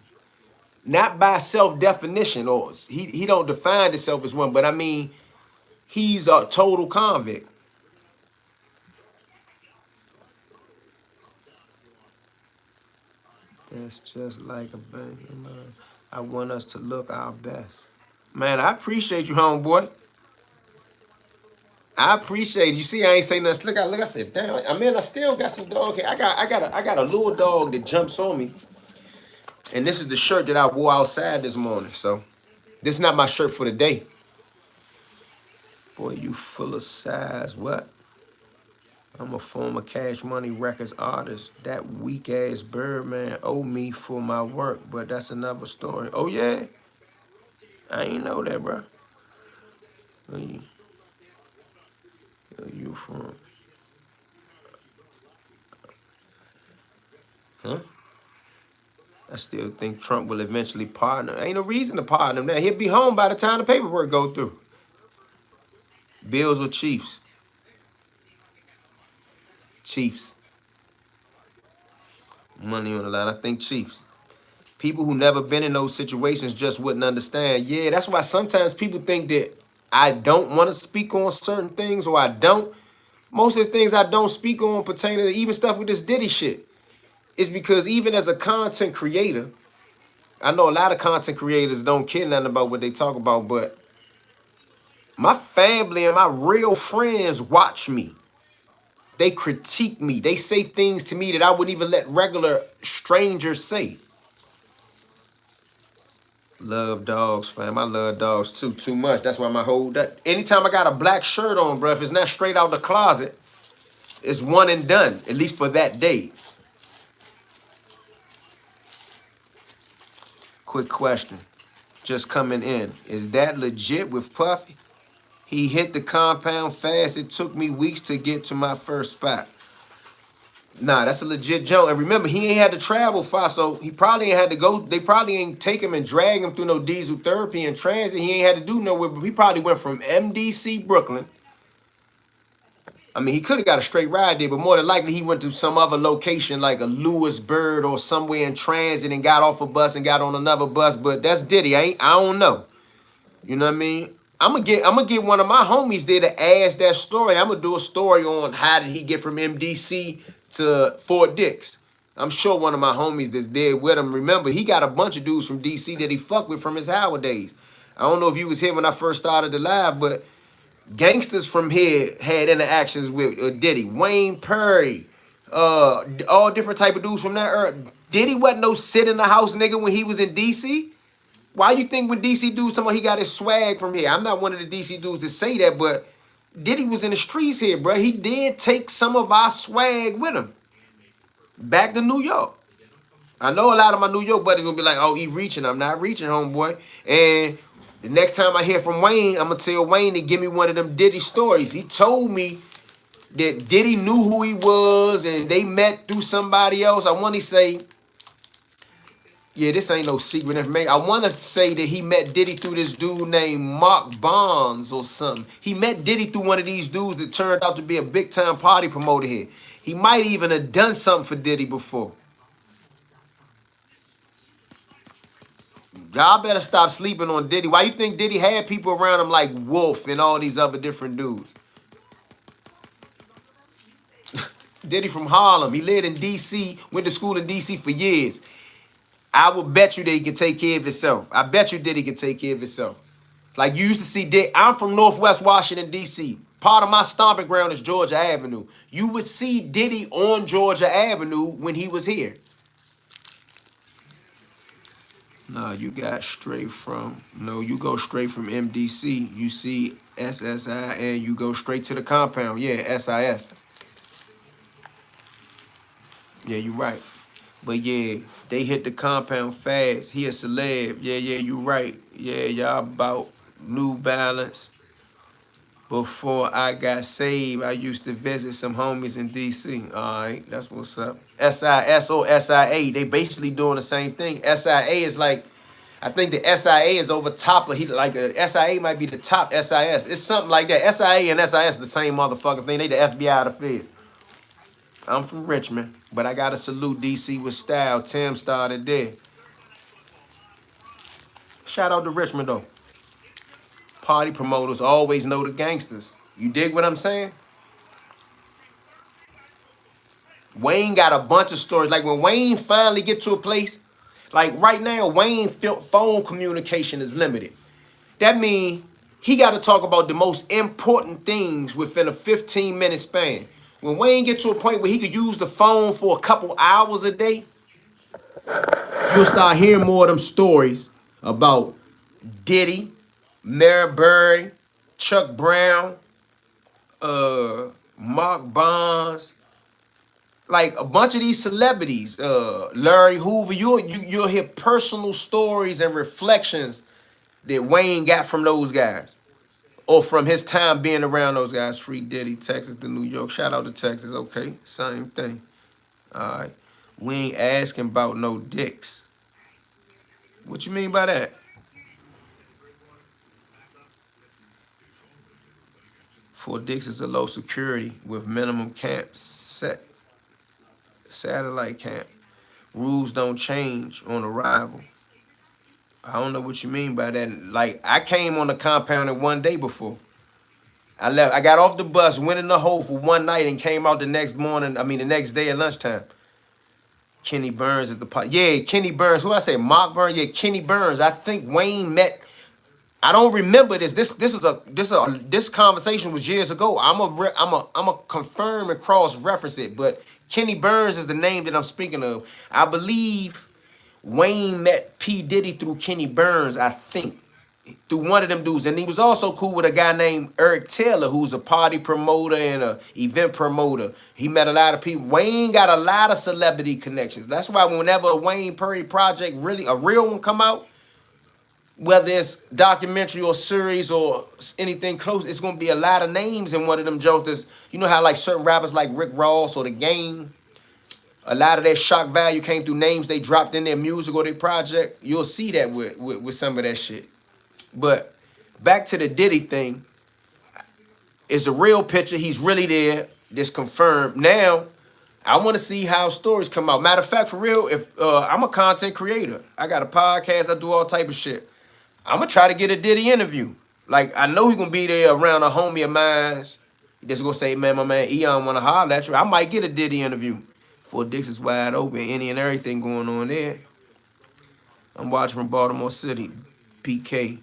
not by self-definition, or he don't define himself as one, but I mean, he's a total convict. That's just like a bank. I want us to look our best. Man, I appreciate you, homeboy. I appreciate it. You see, I ain't say nothing. Look, I said, damn. I mean, I still got some dog hair. I got a little dog that jumps on me, and this is the shirt that I wore outside this morning. So, this is not my shirt for the day. Boy, you full of size. What? I'm a former Cash Money Records artist. That weak ass Birdman owe me for my work, but that's another story. Oh yeah, I ain't know that, bro. Where you from? Huh? I still think Trump will eventually pardon him. Ain't no reason to pardon him now. He'll be home by the time the paperwork go through. Bills or Chiefs? Chiefs. Money on the line. I think Chiefs. People who never been in those situations just wouldn't understand. Yeah, that's why sometimes people think that I don't want to speak on certain things, or I don't. Most of the things I don't speak on pertain to even stuff with this Diddy shit. It's because even as a content creator, I know a lot of content creators don't care nothing about what they talk about, but my family and my real friends watch me. They critique me. They say things to me that I wouldn't even let regular strangers say. Love dogs, fam. I love dogs too much. That's why my whole that anytime I got a black shirt on, bro, if it's not straight out the closet, it's one and done, at least for that day. Quick question. Just coming in. Is that legit with Puffy? He hit the compound fast. It took me weeks to get to my first spot. Nah, that's a legit joke. And remember, he ain't had to travel far, so he probably ain't had to go. They probably ain't take him and drag him through no diesel therapy and transit. He ain't had to do nowhere, but he probably went from MDC, Brooklyn. I mean, he could have got a straight ride there, but more than likely he went to some other location like a Lewisburg or somewhere in transit and got off a bus and got on another bus. But that's Diddy. I don't know. You know what I mean? I'm gonna get one of my homies there to ask that story. I'm gonna do a story on how did he get from MDC to Fort Dix. I'm sure one of my homies that's there with him. Remember, he got a bunch of dudes from DC that he fucked with from his Howard days. I don't know if you was here when I first started the live, but gangsters from here had interactions with Diddy, Wayne Perry, all different type of dudes from that era. Diddy wasn't no sit in the house nigga when he was in DC. Why you think when DC dudes talking about he got his swag from here? I'm not one of the DC dudes to say that, but Diddy was in the streets here, bro. He did take some of our swag with him back to New York. I know a lot of my New York buddies gonna be like, "Oh, he reaching." I'm not reaching, homeboy. And the next time I hear from Wayne, I'm gonna tell Wayne to give me one of them Diddy stories. He told me that Diddy knew who he was and they met through somebody else. I want to say, yeah, this ain't no secret information. I want to say that he met Diddy through this dude named Mark Bonds or something. He met Diddy through one of these dudes that turned out to be a big-time party promoter here. He might even have done something for Diddy before. Y'all better stop sleeping on Diddy. Why you think Diddy had people around him like Wolf and all these other different dudes? Diddy from Harlem. He lived in D.C., went to school in D.C. for years. I will bet you that he can take care of himself. I bet you Diddy can take care of himself. Like you used to see Diddy. I'm from Northwest Washington, D.C. Part of my stomping ground is Georgia Avenue. You would see Diddy on Georgia Avenue when he was here. No, you got straight from, no, you go straight from MDC. You see SSI and you go straight to the compound. Yeah, SIS. Yeah, you're right. But yeah, they hit the compound fast. He a celeb. Yeah, you right. Yeah, y'all about New Balance. Before I got saved, I used to visit some homies in DC. All right, that's what's up. SIS or SIA, they basically doing the same thing. SIA is like, I think the SIA is over top of, SIA might be the top SIS. It's something like that. SIA and SIS the same motherfucking thing. They the FBI of the Fed. I'm from Richmond, but I gotta salute DC with style. Tim started there. Shout out to Richmond though. Party promoters always know the gangsters. You dig what I'm saying? Wayne got a bunch of stories. Like when Wayne finally get to a place, like right now, Wayne phone communication is limited. That means he got to talk about the most important things within a 15-minute span. When Wayne get to a point where he could use the phone for a couple hours a day, you'll start hearing more of them stories about Diddy, Marbury, Chuck Brown, Mark Bonds, like a bunch of these celebrities, Larry Hoover. You'll hear personal stories and reflections that Wayne got from those guys, or from his time being around those guys. Free Diddy, Texas to New York. Shout out to Texas. Okay, same thing. All right, we ain't asking about no dicks. What you mean by that? Fort Dix is a low security with minimum camp satellite camp. Rules don't change on arrival. I don't know what you mean by that. Like, I came on the compound in one day before. I left. I got off the bus, went in the hole for one night, and came out the next morning. I mean, the next day at lunchtime. Kenny Burns is the pot. Yeah, Kenny Burns. Who I say? Mark Burns. Yeah, Kenny Burns. I think Wayne met. I don't remember this. This conversation was years ago. I'm a confirm and cross reference it. But Kenny Burns is the name that I'm speaking of. I believe Wayne met P. Diddy through Kenny Burns, I think, through one of them dudes. And he was also cool with a guy named Eric Taylor, who's a party promoter and a event promoter. He met a lot of people. Wayne got a lot of celebrity connections. That's why whenever a Wayne Perry project, really a real one come out, whether it's documentary or series or anything close, it's gonna be a lot of names in one of them jokers. You know how like certain rappers like Rick Ross or The Game, a lot of their shock value came through names they dropped in their music or their project. You'll see that with some of that shit. But back to the Diddy thing, it's a real picture. He's really there. This confirmed. Now, I want to see how stories come out. Matter of fact, for real, if I'm a content creator, I got a podcast, I do all type of shit. I'm gonna try to get a Diddy interview. Like, I know he's gonna be there around a homie of mine. He just gonna say, man, my man Eon wanna holler at you. I might get a Diddy interview. Fort Dix is wide open, any and everything going on there. I'm watching from Baltimore City. BK,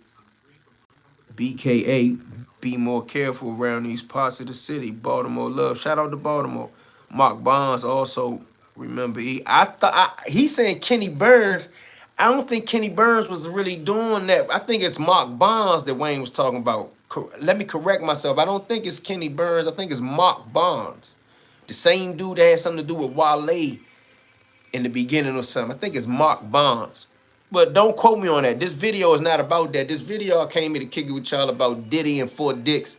BKA, be more careful around these parts of the city. Baltimore love. Shout out to Baltimore. Mark Bonds also, remember, he's saying Kenny Burns. I don't think Kenny Burns was really doing that. I think it's Mark Bonds that Wayne was talking about. Let me correct myself. I don't think it's Kenny Burns. I think it's Mark Bonds. The same dude that had something to do with Wale in the beginning or something. I think it's Mark Bonds. But don't quote me on that. This video is not about that. This video I came here to kick it with y'all about Diddy and Fort Dix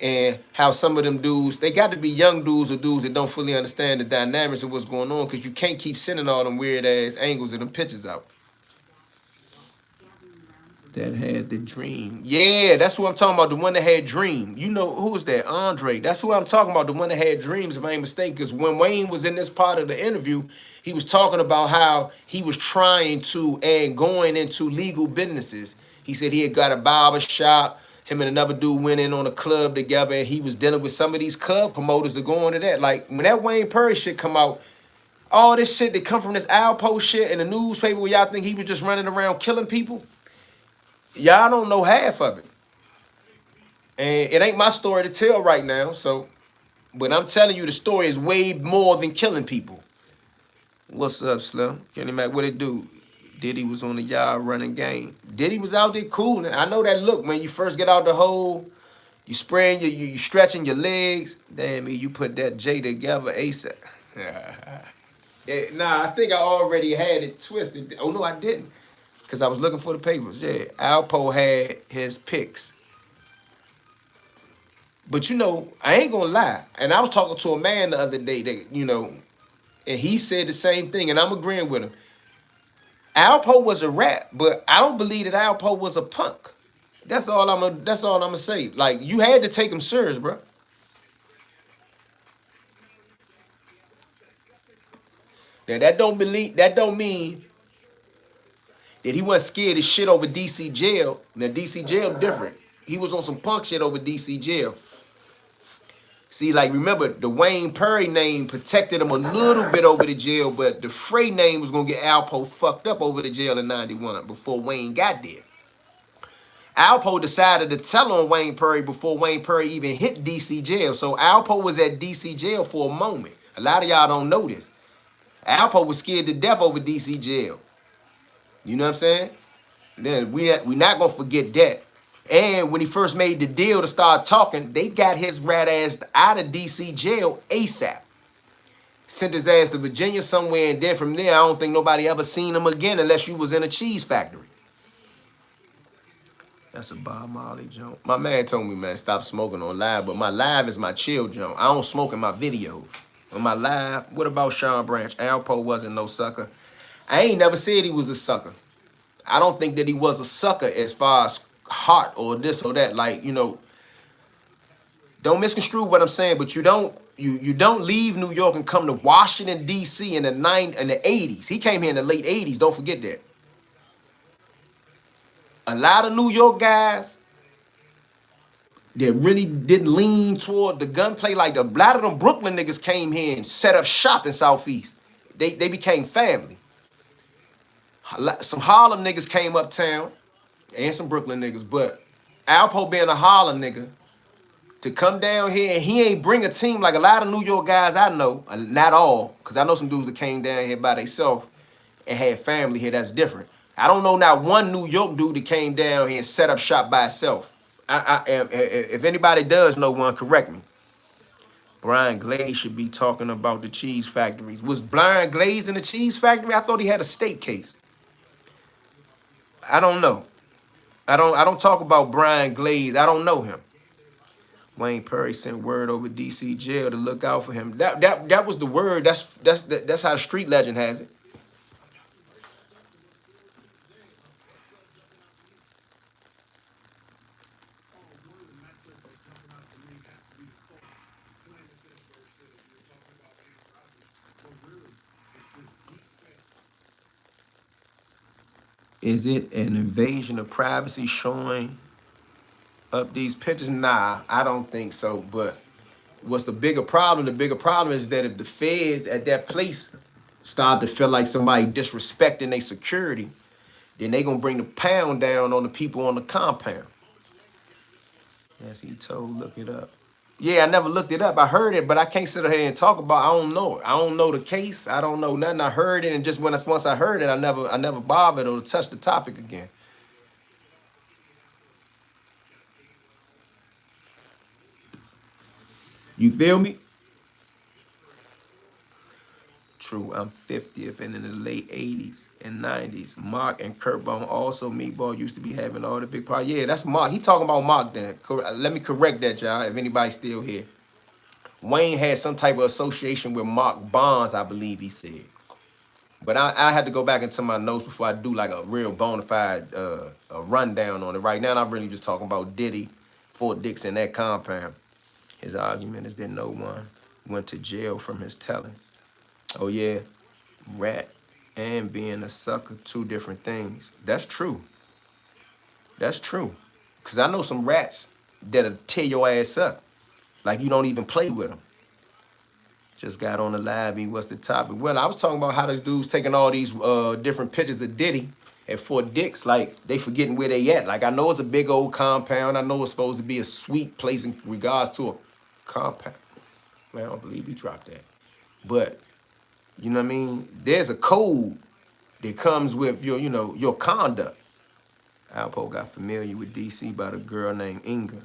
and how some of them dudes, they got to be young dudes or dudes that don't fully understand the dynamics of what's going on, because you can't keep sending all them weird ass angles of them pictures out. That had the dream. Yeah, that's who I'm talking about. The one that had dream. You know, who was that? Andre. That's who I'm talking about. The one that had dreams, if I ain't mistaken. Because when Wayne was in this part of the interview, he was talking about how he was trying to and going into legal businesses. He said he had got a barber shop. Him and another dude went in on a club together, and he was dealing with some of these club promoters to go into that. Like, when that Wayne Perry shit come out, all this shit that come from this Alpo shit in the newspaper where y'all think he was just running around killing people, y'all don't know half of it. And it ain't my story to tell right now. So, but I'm telling you, the story is way more than killing people. What's up, Slim? Kenny Mac, what it do? Diddy was on the yard running game. Diddy was out there cool. I know that look, man. You first get out the hole, you spraying, you stretching your legs. Damn, you put that J together ASAP. Nah, I think I already had it twisted. Oh, no, I didn't. Because I was looking for the papers. Yeah, Alpo had his picks. But, you know, I ain't going to lie. And I was talking to a man the other day that, you know, and he said the same thing, and I'm agreeing with him. Alpo was a rap, but I don't believe that Alpo was a punk. That's all I'm gonna say. Like, you had to take him serious, bro. Now that don't mean that he wasn't scared of shit over DC jail. Now DC jail different. He was on some punk shit over DC jail. See, like, remember, the Wayne Perry name protected him a little bit over the jail, but the Frey name was going to get Alpo fucked up over the jail in 91 before Wayne got there. Alpo decided to tell on Wayne Perry before Wayne Perry even hit DC jail. So Alpo was at DC jail for a moment. A lot of y'all don't know this. Alpo was scared to death over DC jail. You know what I'm saying? Then we not going to forget that. And when he first made the deal to start talking, they got his rat ass out of DC jail ASAP. Sent his ass to Virginia somewhere, and then from there, I don't think nobody ever seen him again unless you was in a cheese factory. That's a Bob Marley joke. My man told me, man, stop smoking on live, but my live is my chill joke. I don't smoke in my videos. On my live, what about Sean Branch? Alpo wasn't no sucker. I ain't never said he was a sucker. I don't think that he was a sucker as far as heart or this or that. Like, you know, don't misconstrue what I'm saying, but you don't leave New York and come to Washington D.C. in the 80s. He came here in the late 80s. Don't forget that. A lot of New York guys that really didn't lean toward the gunplay, like a lot of them Brooklyn niggas came here and set up shop in Southeast. They became family. Some Harlem niggas came uptown. And some Brooklyn niggas, but Alpo being a Harlem nigga, to come down here, and he ain't bring a team like a lot of New York guys I know, not all, because I know some dudes that came down here by themselves and had family here, that's different. I don't know not one New York dude that came down here and set up shop by itself. If anybody does know one, correct me. Brian Glaze should be talking about the cheese factories. Was Brian Glaze in the cheese factory? I thought he had a state case. I don't know. I don't talk about Brian Glaze. I don't know him. Wayne Perry sent word over DC jail to look out for him. That was the word. That's how the street legend has it. Is it an invasion of privacy showing up these pictures? Nah, I don't think so. But what's the bigger problem? The bigger problem is that if the feds at that place start to feel like somebody disrespecting their security, then they gonna bring the pound down on the people on the compound. As he told, look it up. Yeah, I never looked it up. I heard it, but I can't sit here and talk about. I don't know it. I don't know the case. I don't know nothing. I heard it, and just once I heard it, I never bothered or touched the topic again. You feel me? True, I'm 50th, and in the late 80s and 90s, Mark and Kurt Bone, also Meatball, used to be having all the big parties. Yeah, that's Mark. He talking about Mark then. Let me correct that, y'all, if anybody's still here. Wayne had some type of association with Mark Bonds, I believe he said. But I had to go back into my notes before I do like a real bona fide a rundown on it. Right now, I'm really just talking about Diddy, Fort Dix, and that compound. His argument is that no one went to jail from his telling. Oh yeah, rat and being a sucker, two different things. That's true. That's true. Because I know some rats that'll tear your ass up. Like you don't even play with them. Just got on the live. What's the topic? Well, I was talking about how this dude's taking all these different pictures of Diddy at Fort Dix. Like they forgetting where they at. Like I know it's a big old compound. I know it's supposed to be a sweet place in regards to a compound. Man, I don't believe he dropped that. But you know what I mean? There's a code that comes with your conduct. Alpo got familiar with DC by the girl named Inga.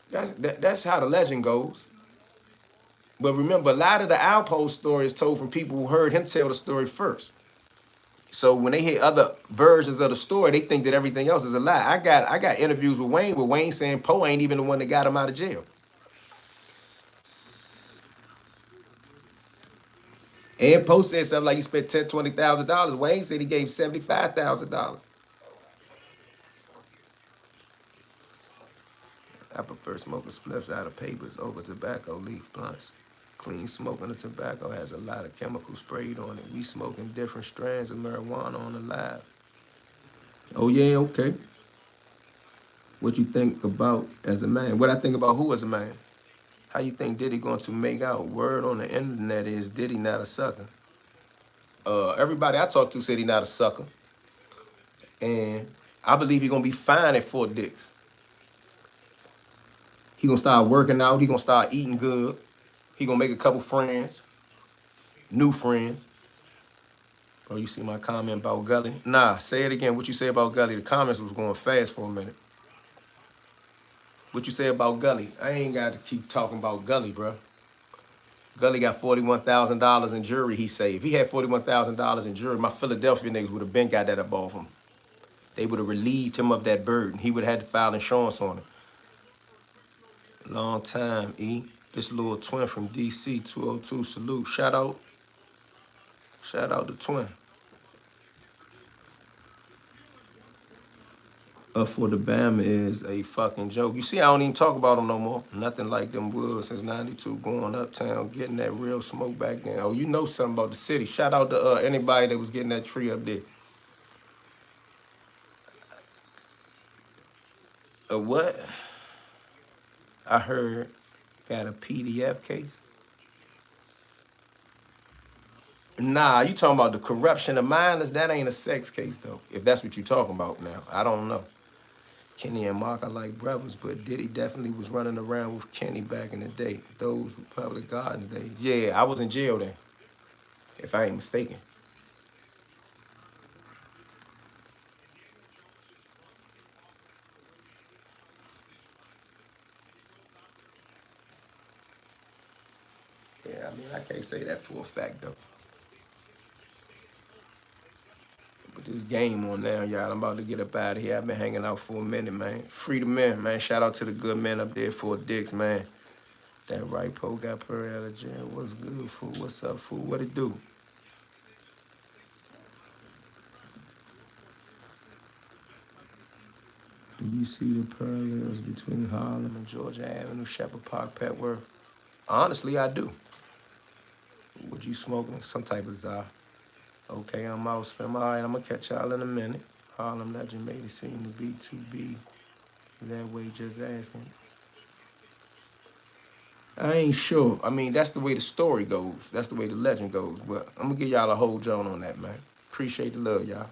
That's how the legend goes. But remember, a lot of the Alpo story is told from people who heard him tell the story first. So when they hear other versions of the story, they think that everything else is a lie. I got interviews with Wayne saying Poe ain't even the one that got him out of jail. And Poe said something like he spent $10,000, $20,000. Wayne said he gave $75,000. I prefer smoking spliffs out of papers over tobacco leaf blunts. Clean smoking of tobacco has a lot of chemicals sprayed on it. We smoking different strands of marijuana on the lab. Oh yeah, okay. What you think about as a man? What I think about who as a man? How you think Diddy going to make out? Word on the internet is Diddy not a sucker. Everybody I talked to said he not a sucker. And I believe he gonna be fine at Fort Dix. He gonna start working out. He gonna start eating good. He gonna make a couple friends, new friends. Oh, you see my comment about Gully? Nah, say it again. What you say about Gully? The comments was going fast for a minute. What you say about Gully? I ain't got to keep talking about Gully, bro. Gully got $41,000 in jury, he say. If he had $41,000 in jury, my Philadelphia niggas would have been got that up off him. They would have relieved him of that burden. He would have had to file insurance on it. Long time, E. This little twin from DC, 202, salute. Shout out to twin. For the Bama is a fucking joke. You see, I don't even talk about them no more. Nothing like them woods since 92, going uptown, getting that real smoke back then. Oh, you know something about the city. Shout out to anybody that was getting that tree up there. What? I heard got a PDF case. Nah, you talking about the corruption of minors? That ain't a sex case, though. If that's what you talking about now. I don't know. Kenny and Mark are like brothers, but Diddy definitely was running around with Kenny back in the day. Those Republic Gardens days. Yeah, I was in jail then, if I ain't mistaken. Yeah, I mean, I can't say that for a fact, though. But this game on now, y'all. I'm about to get up out of here. I've been hanging out for a minute, man. Free the men, man. Shout out to the good men up there, Fort Dix, man. That right po got Perry out of jail. What's good, fool? What's up, fool? What it do? Do you see the parallels between Harlem and Georgia Avenue, Shepherd Park, Petworth? Honestly, I do. Would you smoking some type of Zah? Okay, I'm out, Slim. All right, I'm gonna catch y'all in a minute. Harlem legend made it seem to be that way, just asking. I ain't sure. I mean, that's the way the story goes. That's the way the legend goes. But I'm gonna give y'all a whole Joan on that, man. Appreciate the love, y'all.